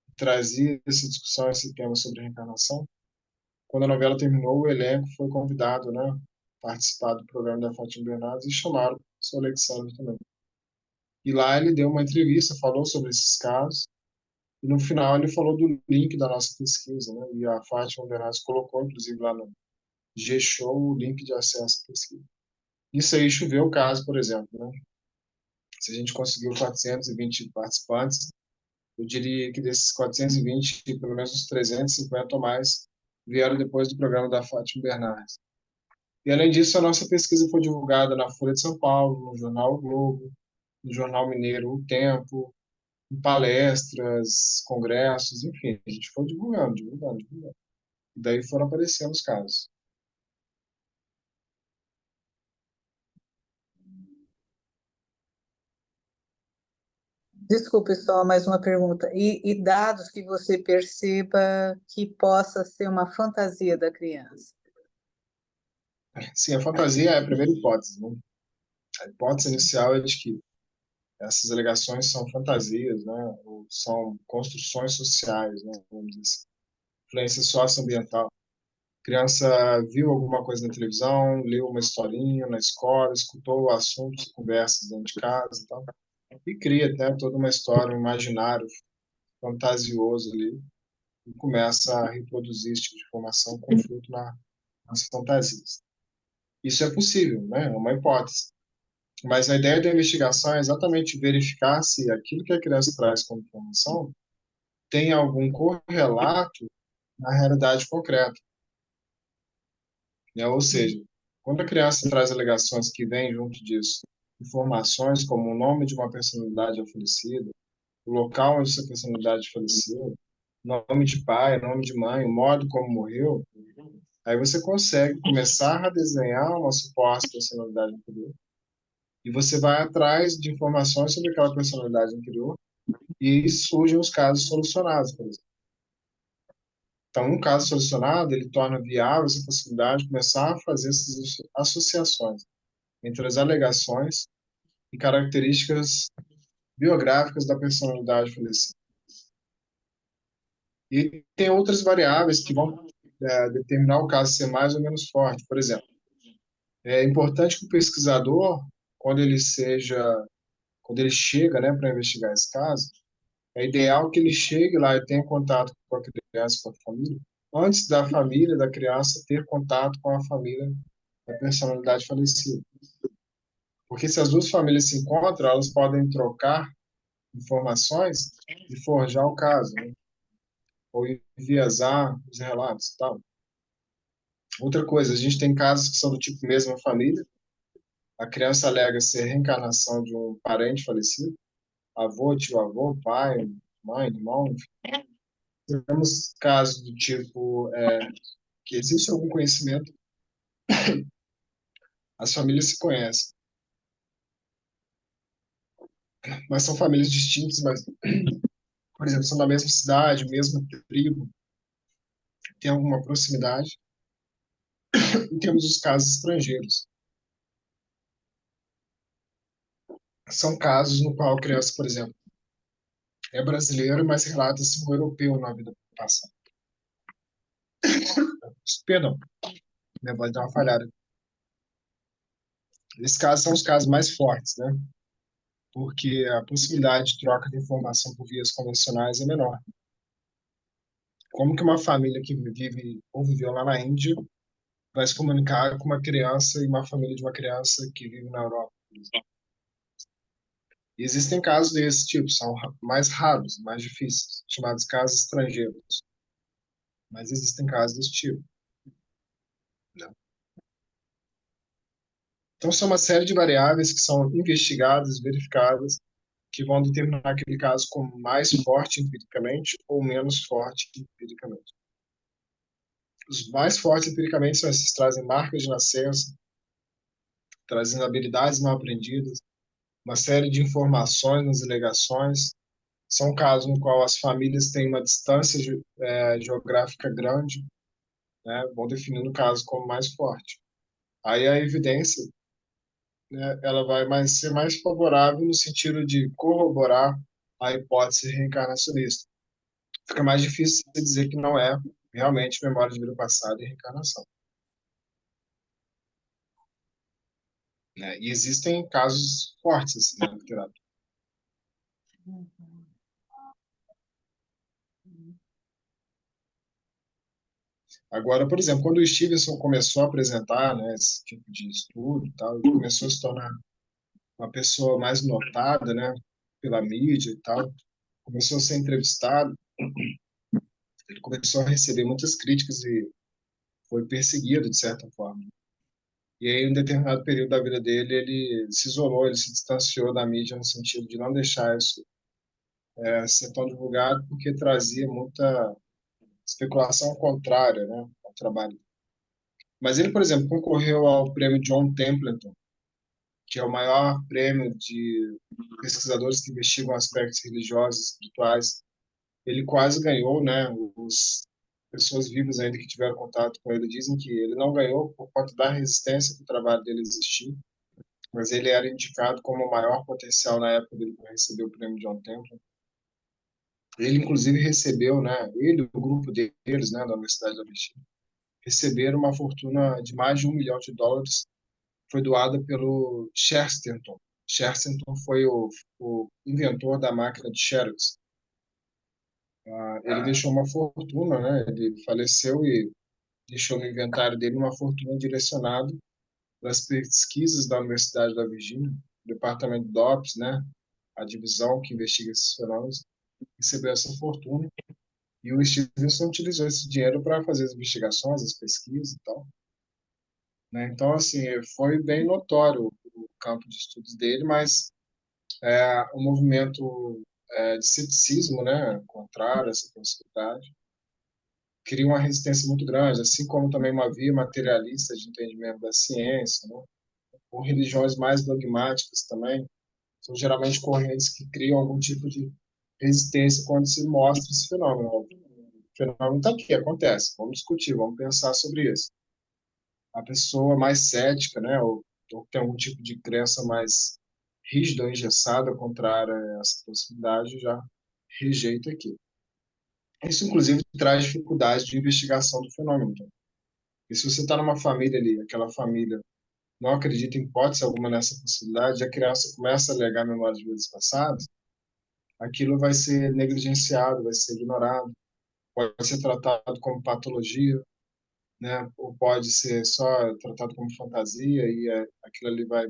que trazia essa discussão, esse tema sobre reencarnação. Quando a novela terminou, o elenco foi convidado, né, a participar do programa da Fátima Bernardes e chamaram o professor Alexandre também. E lá ele deu uma entrevista, falou sobre esses casos, e no final ele falou do link da nossa pesquisa, né? E a Fátima Bernardes colocou, inclusive, lá no G-Show, o link de acesso à pesquisa. Isso aí choveu o caso, por exemplo, né? Se a gente conseguiu 420 participantes, eu diria que desses 420, pelo menos uns 350 ou mais vieram depois do programa da Fátima Bernardes. E, além disso, a nossa pesquisa foi divulgada na Folha de São Paulo, no jornal O Globo, no jornal mineiro O Tempo, em palestras, congressos, enfim, a gente foi divulgando, divulgando, divulgando. E daí foram aparecendo os casos. Desculpe, só mais uma pergunta. E dados que você perceba que possa ser uma fantasia da criança? Sim, a fantasia é a primeira hipótese, né? A hipótese inicial é de que essas alegações são fantasias, né? Ou são construções sociais, né? Vamos dizer assim. Influência socioambiental. A criança viu alguma coisa na televisão, leu uma historinha na escola, escutou assuntos e conversas dentro de casa e tal, e cria, né, toda uma história, um imaginário fantasioso ali, e começa a reproduzir esse tipo de informação com fruto nas fantasias. Isso é possível, né? É uma hipótese. Mas a ideia da investigação é exatamente verificar se aquilo que a criança traz como informação tem algum correlato na realidade concreta, né? Ou seja, quando a criança traz alegações que vêm junto disso, informações como o nome de uma personalidade falecida, o local onde essa personalidade faleceu, nome de pai, nome de mãe, o modo como morreu, aí você consegue começar a desenhar uma suposta personalidade anterior e você vai atrás de informações sobre aquela personalidade anterior e surgem os casos solucionados, por exemplo. Então, um caso solucionado, ele torna viável essa possibilidade de começar a fazer essas associações entre as alegações e características biográficas da personalidade falecida. E tem outras variáveis que vão determinar o caso ser mais ou menos forte. Por exemplo, é importante que o pesquisador, quando ele chega, né, para investigar esse caso, é ideal que ele chegue lá e tenha contato com a criança, com a família, antes da família da criança ter contato com a família da personalidade falecida. Porque se as duas famílias se encontram, elas podem trocar informações e forjar o caso, né? Ou enviesar os relatos e tal. Outra coisa, a gente tem casos que são do tipo mesma família, a criança alega ser reencarnação de um parente falecido, avô, tio-avô, pai, mãe, irmão, enfim. Temos casos do tipo que existe algum conhecimento, as famílias se conhecem, mas são famílias distintas, mas, por exemplo, são da mesma cidade, mesma tribo, tem alguma proximidade, e temos os casos estrangeiros. São casos no qual a criança, por exemplo, é brasileira, mas relata-se um europeu na vida passada. Perdão, minha voz deu uma falhada. Esses casos são os casos mais fortes, né? Porque a possibilidade de troca de informação por vias convencionais é menor. Como que uma família que vive ou viveu lá na Índia vai se comunicar com uma criança e uma família de uma criança que vive na Europa, por exemplo? E existem casos desse tipo, são mais raros, mais difíceis, chamados casos estrangeiros. Mas existem casos desse tipo, né? Então, são uma série de variáveis que são investigadas, verificadas, que vão determinar aquele caso como mais forte empiricamente ou menos forte empiricamente. Os mais fortes empiricamente são esses que trazem marcas de nascença, trazendo habilidades não aprendidas, uma série de informações nas alegações. São casos no qual as famílias têm uma distância geográfica grande, né, vão definindo o caso como mais forte. Aí a evidência, né, ela vai ser mais favorável no sentido de corroborar a hipótese reencarnacionista. Fica mais difícil de dizer que não é realmente memória de vida passada e reencarnação. Né? E existem casos fortes assim, na literatura. Agora, por exemplo, quando o Stevenson começou a apresentar, né, esse tipo de estudo e tal, ele começou a se tornar uma pessoa mais notada, né, pela mídia e tal, começou a ser entrevistado, ele começou a receber muitas críticas e foi perseguido de certa forma. E aí, em um determinado período da vida dele, ele se isolou, ele se distanciou da mídia no sentido de não deixar isso ser tão divulgado, porque trazia muita especulação contrária, né, ao trabalho. Mas ele, por exemplo, concorreu ao prêmio John Templeton, que é o maior prêmio de pesquisadores que investigam aspectos religiosos e espirituais. Ele quase ganhou, né? Os pessoas vivas ainda que tiveram contato com ele dizem que ele não ganhou por conta da resistência que o trabalho dele existia, mas ele era indicado como o maior potencial na época dele para receber o prêmio John Templeton. Ele, inclusive, recebeu, né? Ele e o grupo deles, né, da Universidade da Virgínia, receberam uma fortuna de mais de US$ 1 milhão, foi doada pelo Chesterton. Chesterton foi o inventor da máquina de Xerox. Ele deixou uma fortuna, né? Ele faleceu e deixou no inventário dele uma fortuna direcionada para as pesquisas da Universidade da Virgínia, o departamento DOPS, né? A divisão que investiga esses fenômenos, recebeu essa fortuna e o Stevenson utilizou esse dinheiro para fazer as investigações, as pesquisas e tal. Né? Então, assim, foi bem notório o campo de estudos dele, mas o movimento de ceticismo, né, contrário a essa possibilidade, cria uma resistência muito grande, assim como também uma via materialista de entendimento da ciência, né, ou religiões mais dogmáticas também, são geralmente correntes que criam algum tipo de resistência quando se mostra esse fenômeno. O fenômeno está aqui, acontece, vamos discutir, vamos pensar sobre isso. A pessoa mais cética, né, ou tem algum tipo de crença mais rígida ou engessada, contrária a essa possibilidade, já rejeita aqui. Isso, inclusive, traz dificuldade de investigação do fenômeno. Então. E se você está numa família ali, aquela família não acredita em hipótese alguma nessa possibilidade, a criança começa a alegar memórias de vidas passadas, aquilo vai ser negligenciado, vai ser ignorado, pode ser tratado como patologia, né? Ou pode ser só tratado como fantasia e aquilo ali vai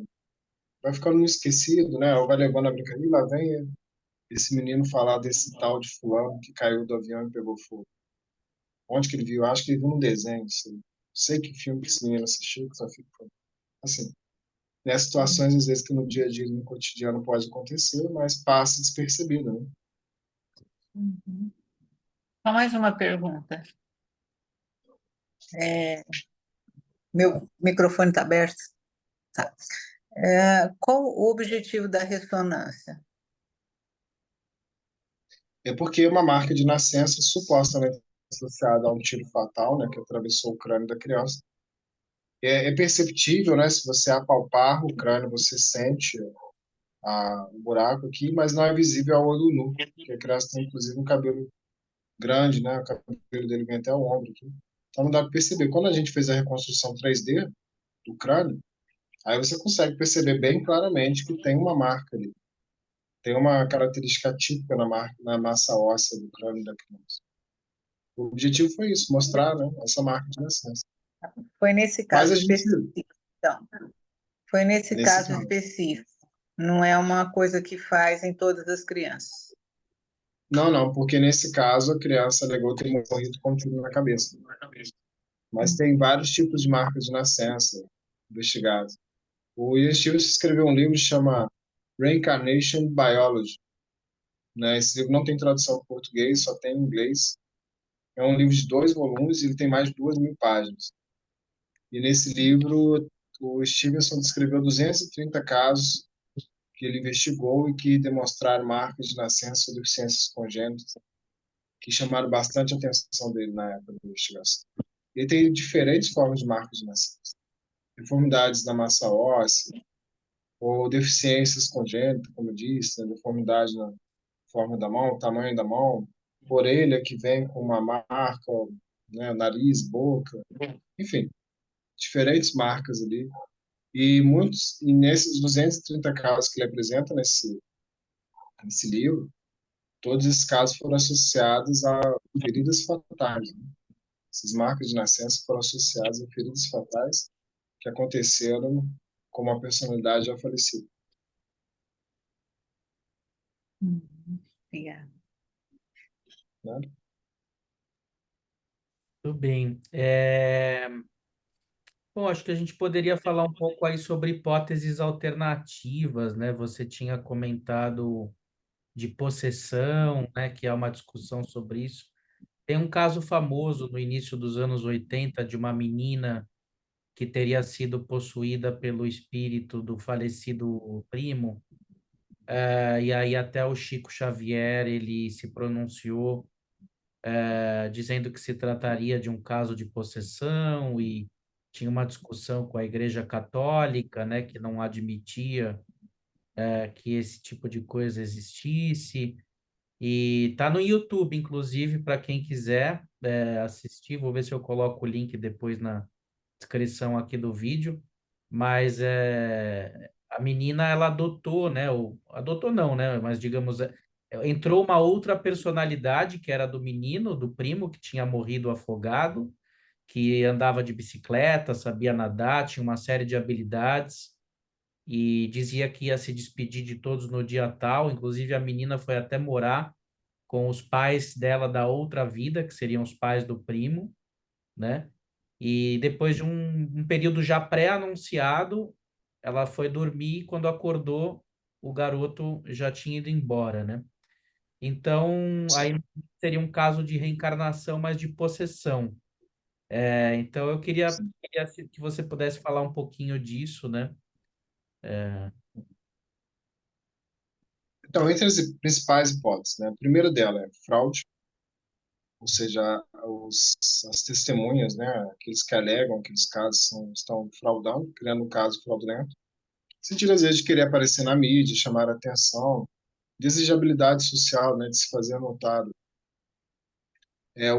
ficando esquecido, né? Ou vai levando a brincadeira, e lá vem esse menino falar desse tal de fulano que caiu do avião e pegou fogo. Onde que ele viu? Acho que ele viu num desenho, não sei que filme que esse menino assistiu, que só fica assim. Nessas situações, às vezes, que no dia a dia, no cotidiano pode acontecer, mas passa despercebido, né? Uhum. Só mais uma pergunta. Meu microfone está aberto? Tá. Qual o objetivo da ressonância? É porque uma marca de nascença supostamente associada a um tiro fatal, né, que atravessou o crânio da criança. É perceptível, né, se você apalpar o crânio, você sente o buraco aqui, mas não é visível ao olho nu, porque a criança tem, inclusive, um cabelo grande, né, o cabelo dele vem até o ombro aqui. Então não dá para perceber. Quando a gente fez a reconstrução 3D do crânio, aí você consegue perceber bem claramente que tem uma marca ali. Tem uma característica típica na massa óssea do crânio da criança. O objetivo foi isso, mostrar, né, essa marca de nascença. Foi nesse Mas caso a gente, específico, então. Foi nesse nesse caso caso, específico. Não é uma coisa que faz em todas as crianças. não, porque nesse caso a criança alegou ter morrido com um tiro na cabeça. Mas tem vários tipos de marcas de nascença investigados. O Ian Stevenson escreveu um livro que chama Reincarnation Biology, né? Esse livro não tem tradução para português, só tem em inglês. É um livro de 2 volumes e ele tem mais de 2.000 páginas. E nesse livro, o Stevenson descreveu 230 casos que ele investigou e que demonstraram marcas de nascença ou deficiências congênitas, que chamaram bastante a atenção dele na época da investigação. Ele tem diferentes formas de marcas de nascença. Deformidades da massa óssea, ou deficiências congênitas, como eu disse, né? Deformidade na forma da mão, tamanho da mão, orelha que vem com uma marca, né? Nariz, boca, enfim, diferentes marcas ali. E nesses 230 casos que ele apresenta nesse livro, todos esses casos foram associados a feridas fatais, né? Essas marcas de nascença foram associadas a feridas fatais que aconteceram com uma personalidade já falecida. Obrigada. Né? Tudo bem. Bom, acho que a gente poderia falar um pouco aí sobre hipóteses alternativas, né? Você tinha comentado de possessão, né? Que há uma discussão sobre isso. Tem um caso famoso no início dos anos 80 de uma menina que teria sido possuída pelo espírito do falecido primo, e aí até o Chico Xavier ele se pronunciou, dizendo que se trataria de um caso de possessão e tinha uma discussão com a Igreja Católica, né, que não admitia que esse tipo de coisa existisse. E tá no YouTube, inclusive, para quem quiser assistir. Vou ver se eu coloco o link depois na descrição aqui do vídeo. Mas a menina, ela adotou, né? Adotou não, né? Mas digamos, entrou uma outra personalidade que era do menino, do primo, que tinha morrido afogado, que andava de bicicleta, sabia nadar, tinha uma série de habilidades e dizia que ia se despedir de todos no dia tal. Inclusive, a menina foi até morar com os pais dela da outra vida, que seriam os pais do primo, né? E depois de um período já pré-anunciado, ela foi dormir e quando acordou, o garoto já tinha ido embora, né? Então, aí seria um caso de reencarnação, mas de possessão. Então, eu queria que você pudesse falar um pouquinho disso, né? Então, entre as principais hipóteses, né? A primeira dela é fraude, ou seja, as testemunhas, né? Aqueles que alegam que os casos estão fraudando, criando um caso fraudulento. Sentido, às vezes, de querer aparecer na mídia, chamar a atenção, desejabilidade social, né? De se fazer notado.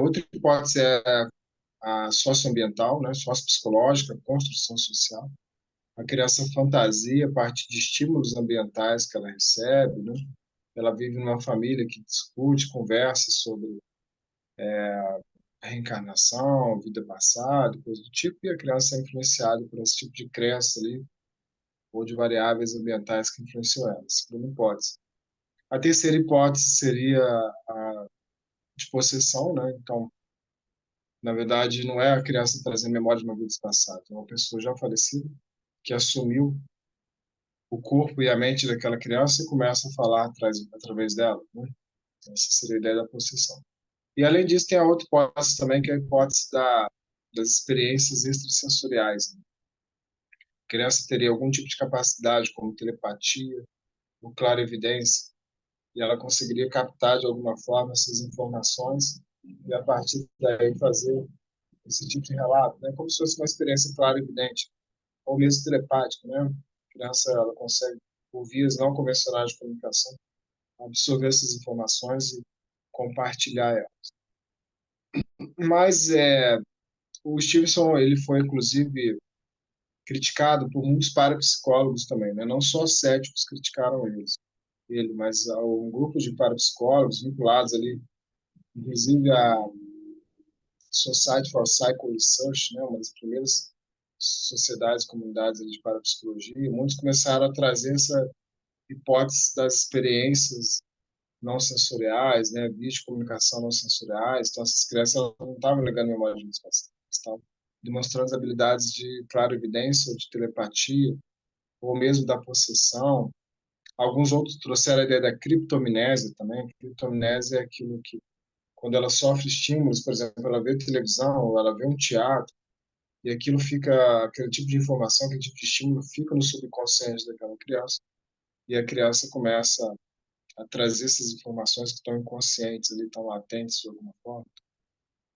Outra hipótese é a socioambiental, né? Sociopsicológica, construção social. A criação fantasia a partir de estímulos ambientais que ela recebe, né? Ela vive numa família que discute, conversa sobre a reencarnação, vida passada, coisa do tipo, e a criança é influenciada por esse tipo de crença ali, ou de variáveis ambientais que influenciam ela. Segunda hipótese. A terceira hipótese seria a de possessão, né? Então, na verdade, não é a criança trazendo memória de uma vida passada, é uma pessoa já falecida que assumiu o corpo e a mente daquela criança e começa a falar através dela, né? Essa seria a ideia da possessão. E, além disso, tem a outra hipótese também, que é a hipótese das experiências extrasensoriais, né? A criança teria algum tipo de capacidade, como telepatia ou clarevidência, e ela conseguiria captar, de alguma forma, essas informações e, a partir daí, fazer esse tipo de relato, né? Como se fosse uma experiência clarividente, ou mesmo telepática, né? A criança ela consegue, por vias não convencionais de comunicação, absorver essas informações e compartilhar elas. Mas o Stevenson ele foi, inclusive, criticado por muitos parapsicólogos também, né? Não só céticos criticaram ele, mas um grupo de parapsicólogos vinculados ali, inclusive a Society for Psycho Research, né? Uma das primeiras sociedades, comunidades de parapsicologia. Muitos começaram a trazer essa hipótese das experiências não sensoriais, né? Vias de comunicação não sensoriais. Então, essas crianças não estavam negando memória de vidas passadas, estavam demonstrando as habilidades de clarividência ou de telepatia, ou mesmo da possessão, Alguns outros trouxeram a ideia da criptomnésia também. Criptomnésia é aquilo que, quando ela sofre estímulos, por exemplo, ela vê televisão, ou ela vê um teatro, e aquilo fica, aquele tipo de informação, aquele tipo de estímulo fica no subconsciente daquela criança, e a criança começa a trazer essas informações que estão inconscientes ali, estão latentes de alguma forma.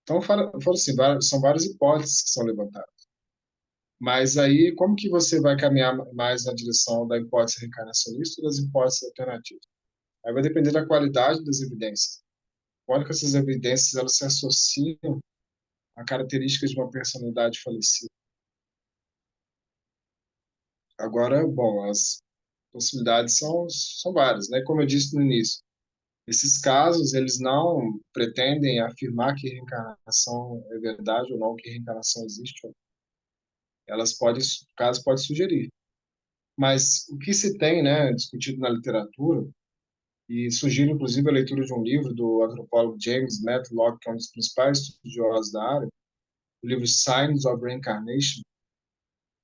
Então, falo assim, são várias hipóteses que são levantadas. Mas aí, como que você vai caminhar mais na direção da hipótese reencarnacionista ou das hipóteses alternativas? Aí vai depender da qualidade das evidências. Quando que essas evidências elas se associam a características de uma personalidade falecida. Agora, bom, as possibilidades são várias, né? Como eu disse no início, esses casos, eles não pretendem afirmar que reencarnação é verdade ou não, que reencarnação existe. Elas podem, o caso pode sugerir. Mas o que se tem, né, discutido na literatura, e sugiro inclusive a leitura de um livro do antropólogo James Matlock, que é um dos principais estudiosos da área, o livro Signs of Reincarnation,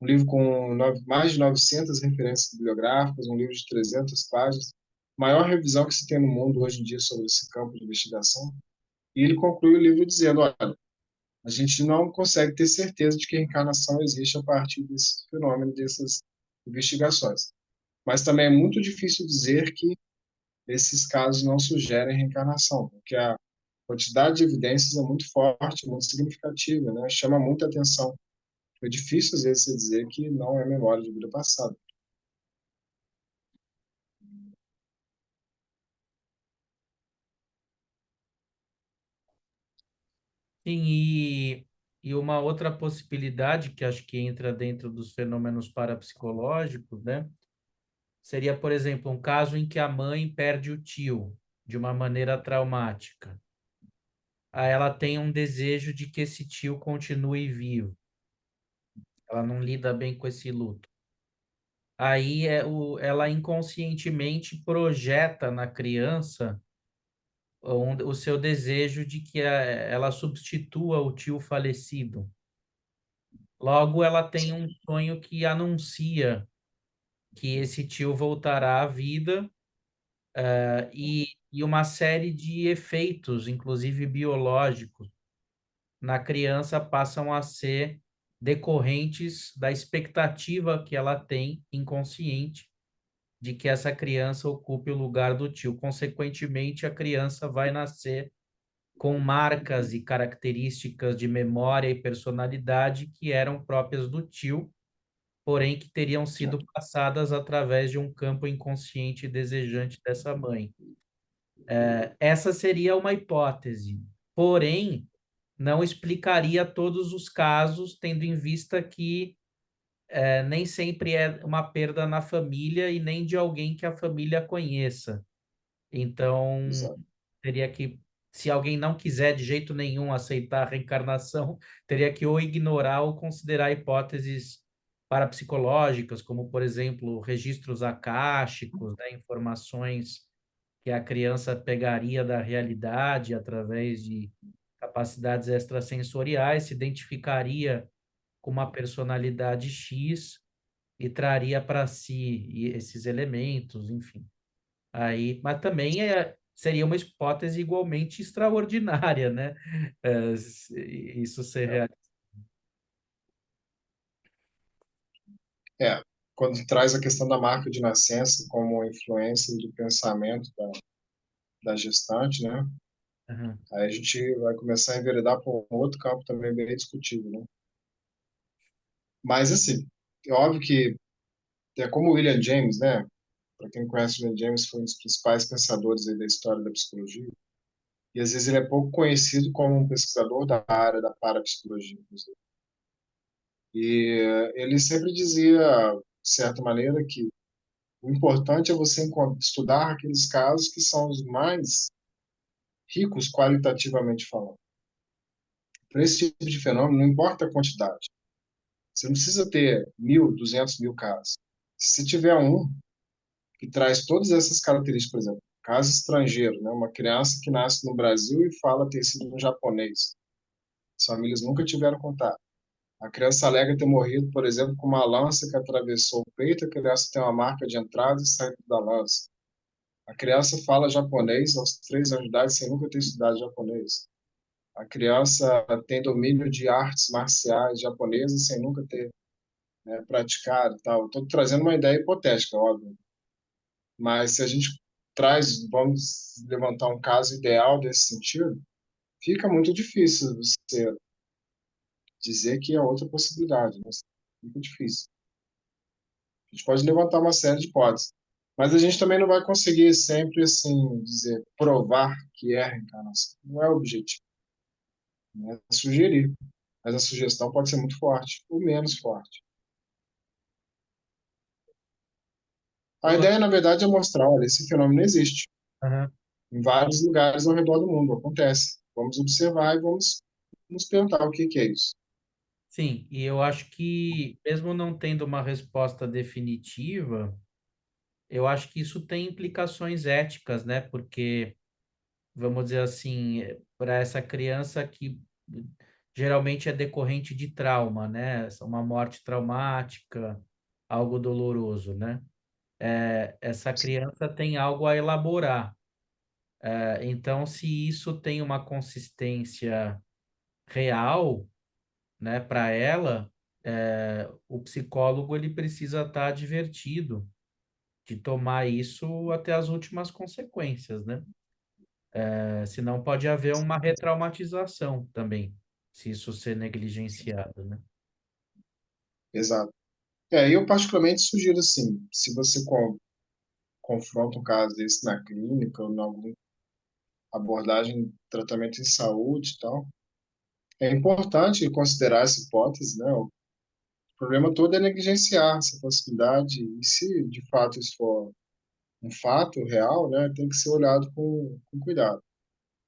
um livro com mais de 900 referências bibliográficas, um livro de 300 páginas, maior revisão que se tem no mundo hoje em dia sobre esse campo de investigação. E ele conclui o livro dizendo: olha, a gente não consegue ter certeza de que a reencarnação existe a partir desse fenômeno, dessas investigações. Mas também é muito difícil dizer que esses casos não sugerem reencarnação, porque a quantidade de evidências é muito forte, muito significativa, né? Chama muita atenção. É difícil, às vezes, você dizer que não é memória de vida passada. Sim, e uma outra possibilidade que acho que entra dentro dos fenômenos parapsicológicos, né? Seria, por exemplo, um caso em que a mãe perde o tio de uma maneira traumática. Aí ela tem um desejo de que esse tio continue vivo. Ela não lida bem com esse luto. Aí ela inconscientemente projeta na criança o seu desejo de que ela substitua o tio falecido. Logo, ela tem um sonho que anuncia que esse tio voltará à vida, e uma série de efeitos, inclusive biológicos, na criança passam a ser decorrentes da expectativa que ela tem inconsciente de que essa criança ocupe o lugar do tio. Consequentemente, a criança vai nascer com marcas e características de memória e personalidade que eram próprias do tio, porém que teriam sido passadas através de um campo inconsciente desejante dessa mãe. Essa seria uma hipótese, porém, não explicaria todos os casos, tendo em vista que nem sempre é uma perda na família e nem de alguém que a família conheça. Então, Exato. teria que, se alguém não quiser de jeito nenhum aceitar a reencarnação, teria que ou ignorar ou considerar hipóteses parapsicológicas, como, por exemplo, registros acásticos, né, informações que a criança pegaria da realidade através de capacidades extrasensoriais, se identificaria com uma personalidade X e traria para si esses elementos, enfim. Aí, mas também seria uma hipótese igualmente extraordinária, né? Isso ser real. É, quando traz a questão da marca de nascença como influência do pensamento da gestante, né? Uhum. Aí a gente vai começar a enveredar por um outro campo também bem discutível, né? Mas, assim, é óbvio que é como o William James, né? Para quem não conhece, o William James foi um dos principais pensadores aí da história da psicologia. E às vezes ele é pouco conhecido como um pesquisador da área da parapsicologia, inclusive. E ele sempre dizia, de certa maneira, que o importante é você estudar aqueles casos que são os mais ricos qualitativamente falando. Para esse tipo de fenômeno, não importa a quantidade. Você não precisa ter 1.000, 200.000 casos. Se tiver um que traz todas essas características, por exemplo, caso estrangeiro, né? Uma criança que nasce no Brasil e fala ter sido um japonês. As famílias nunca tiveram contato. A criança alega ter morrido, por exemplo, com uma lança que atravessou o peito, a criança tem uma marca de entrada e saída da lança. A criança fala japonês aos 3 anos de idade sem nunca ter estudado japonês. A criança tem domínio de artes marciais japonesas sem nunca ter, né, praticado e tal. Estou trazendo uma ideia hipotética, óbvio. Mas se a gente vamos levantar um caso ideal desse sentido, fica muito difícil você dizer que é outra possibilidade, né? Muito difícil. A gente pode levantar uma série de hipóteses, mas a gente também não vai conseguir sempre, assim, dizer, provar que é reencarnação. Não é o objetivo, né? É sugerir, mas a sugestão pode ser muito forte ou menos forte. A Ô, ideia, na verdade, é mostrar, olha, esse fenômeno existe aham. em vários lugares ao redor do mundo, acontece. Vamos observar e vamos nos perguntar o que é isso. Sim, e eu acho que, mesmo não tendo uma resposta definitiva, eu acho que isso tem implicações éticas, né? Porque, vamos dizer assim, para essa criança que geralmente é decorrente de trauma, né? Uma morte traumática, algo doloroso, né? Essa criança tem algo a elaborar. Então, se isso tem uma consistência real, né, para ela, o psicólogo ele precisa estar advertido de tomar isso até as últimas consequências, né? Senão pode haver uma retraumatização também, se isso ser negligenciado, né? Exato. Eu particularmente sugiro assim, se você confronta um caso desse na clínica ou em alguma abordagem, tratamento em saúde e tal, é importante considerar essa hipótese, né? O problema todo é negligenciar essa possibilidade e se de fato isso for um fato real, né, tem que ser olhado com cuidado.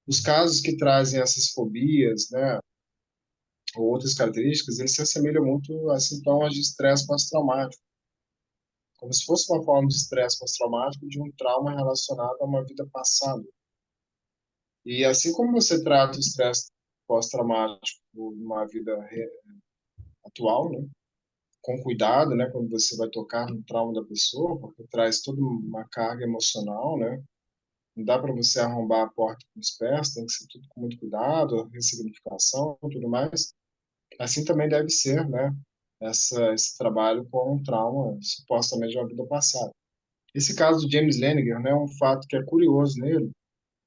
Os casos que trazem essas fobias, né, ou outras características, eles se assemelham muito a sintomas de estresse pós-traumático, como se fosse uma forma de estresse pós-traumático de um trauma relacionado a uma vida passada. E assim como você trata o estresse pós-traumático numa vida atual, né, com cuidado, né, quando você vai tocar no trauma da pessoa, porque traz toda uma carga emocional, né? Não dá para você arrombar a porta com os pés, tem que ser tudo com muito cuidado, ressignificação, tudo mais. Assim também deve ser, né? Esse trabalho com um trauma supostamente de uma vida passada. Esse caso do James Laniger, né, um fato que é curioso nele,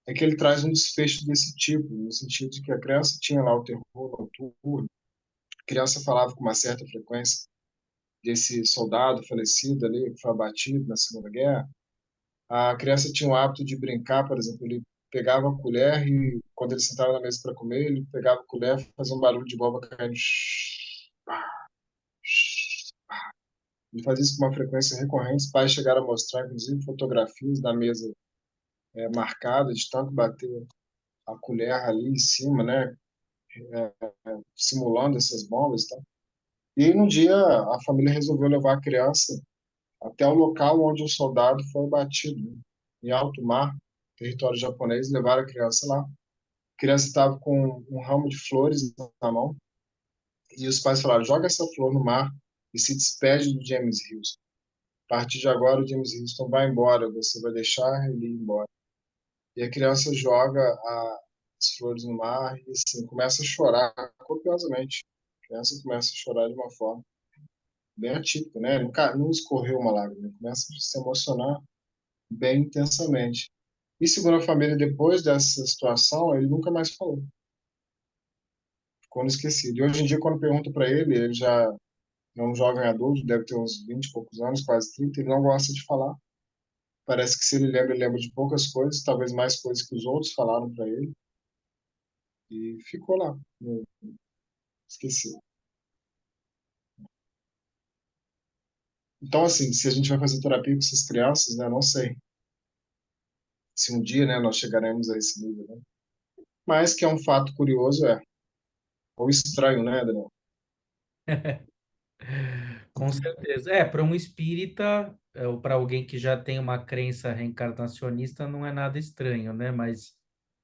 é que ele traz um desfecho desse tipo, no sentido de que a criança tinha lá o terror noturno, a criança falava com uma certa frequência desse soldado falecido ali, que foi abatido na Segunda Guerra. A criança tinha o hábito de brincar, por exemplo, ele pegava a colher e, quando ele sentava na mesa para comer, ele pegava a colher e fazia um barulho de boba caindo. Ele fazia isso com uma frequência recorrente. Os pais chegaram a mostrar, inclusive, fotografias da mesa marcada de tanto bater a colher ali em cima, né, simulando essas bombas e tal. E aí, num dia, a família resolveu levar a criança até o local onde o soldado foi abatido, né, em alto mar, território japonês, levaram a criança lá. A criança estava com um ramo de flores na mão e os pais falaram: joga essa flor no mar e se despede do James Houston. A partir de agora, o James Houston vai embora, você vai deixar ele ir embora. E a criança joga as flores no mar e assim começa a chorar copiosamente. A criança começa a chorar de uma forma bem atípica, né? Não escorreu uma lágrima, começa a se emocionar bem intensamente. E segundo a família, depois dessa situação, ele nunca mais falou. Ficou esquecido. E hoje em dia, quando pergunto para ele, ele já é um jovem adulto, deve ter uns 20 e poucos anos, quase 30, ele não gosta de falar. Parece que se ele lembra de poucas coisas, talvez mais coisas que os outros falaram para ele, e ficou lá, esquecido. Então, assim, se a gente vai fazer terapia com essas crianças, né, não sei se um dia, né, nós chegaremos a esse nível, né? Mas que é um fato curioso, ou estranho, né, Daniel? Com certeza. Para um espírita, ou para alguém que já tem uma crença reencarnacionista, não é nada estranho, né? Mas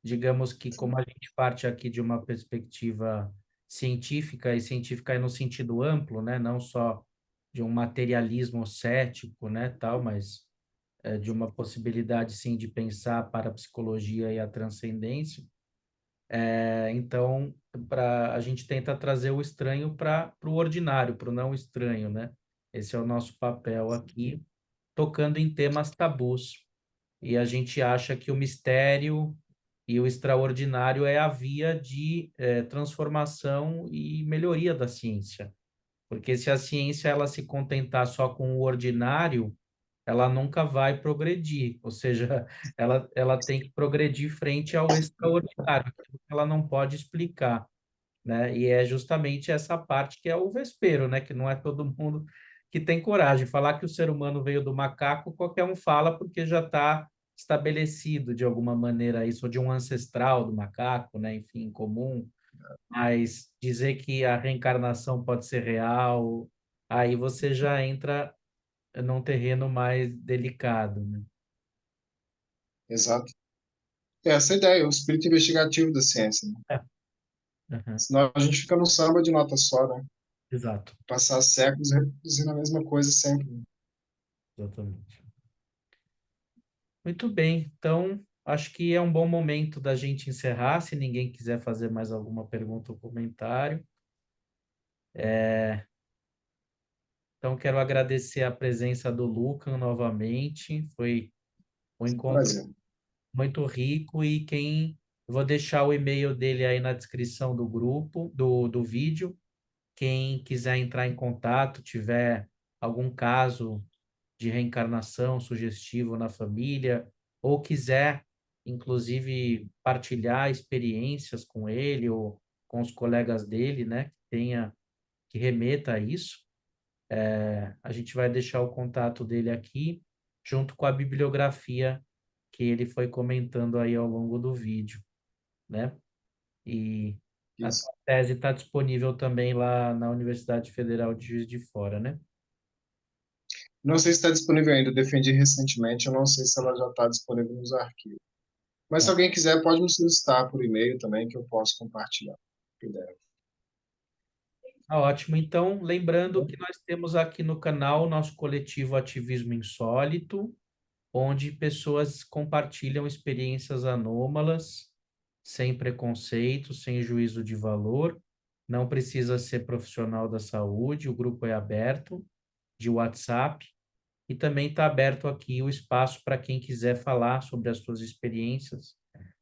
digamos que, como a gente parte aqui de uma perspectiva científica, e científica é no sentido amplo, né? Não só de um materialismo cético, né, tal, mas de uma possibilidade, sim, de pensar para a psicologia e a transcendência. Então, a gente tenta trazer o estranho para o ordinário, para o não estranho, né? Esse é o nosso papel aqui, tocando em temas tabus. E a gente acha que o mistério e o extraordinário é a via de transformação e melhoria da ciência. Porque se a ciência ela se contentar só com o ordinário, ela nunca vai progredir, ou seja, ela tem que progredir frente ao extraordinário, aquilo que ela não pode explicar, né? E é justamente essa parte que é o vespeiro, né? Que não é todo mundo que tem coragem. Falar que o ser humano veio do macaco, qualquer um fala porque já está estabelecido de alguma maneira isso, ou de um ancestral do macaco, né? Enfim, em comum. Mas dizer que a reencarnação pode ser real, aí você já entra num terreno mais delicado, né? Exato. É essa a ideia, o espírito investigativo da ciência, né? Aham, Senão a gente fica no samba de nota só, né? exato, Passar séculos reproduzindo a mesma coisa sempre, né? exatamente. Muito bem, então acho que é um bom momento da gente encerrar, se ninguém quiser fazer mais alguma pergunta ou comentário. Então quero agradecer a presença do Lucan novamente, foi um encontro Prazer. muito rico e eu vou deixar o e-mail dele aí na descrição do grupo, do vídeo. Quem quiser entrar em contato, tiver algum caso de reencarnação sugestivo na família, ou quiser, inclusive, partilhar experiências com ele ou com os colegas dele, né, que remeta a isso, a gente vai deixar o contato dele aqui, junto com a bibliografia que ele foi comentando aí ao longo do vídeo, né? E a Isso. tua tese está disponível também lá na Universidade Federal de Juiz de Fora, né? Não sei se está disponível ainda, eu defendi recentemente, eu não sei se ela já está disponível nos arquivos. Mas se Tá. alguém quiser, pode me solicitar por e-mail também, que eu posso compartilhar. PDF. Tá ótimo. Então, lembrando Tá? que nós temos aqui no canal o nosso coletivo Ativismo Insólito, onde pessoas compartilham experiências anômalas, sem preconceito, sem juízo de valor. Não precisa ser profissional da saúde, o grupo é aberto, de WhatsApp, e também está aberto aqui o espaço para quem quiser falar sobre as suas experiências.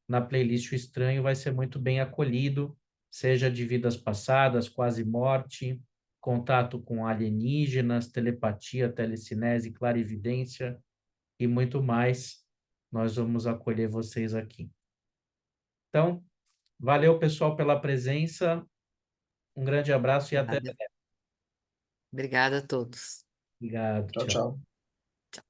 Na playlist O Estranho vai ser muito bem acolhido, seja de vidas passadas, quase morte, contato com alienígenas, telepatia, telecinese, clarividência e muito mais. Nós vamos acolher vocês aqui. Então, valeu, pessoal, pela presença. Um grande abraço e até Obrigada. breve. Obrigada a todos. Obrigado, Tchau, tchau. tchau.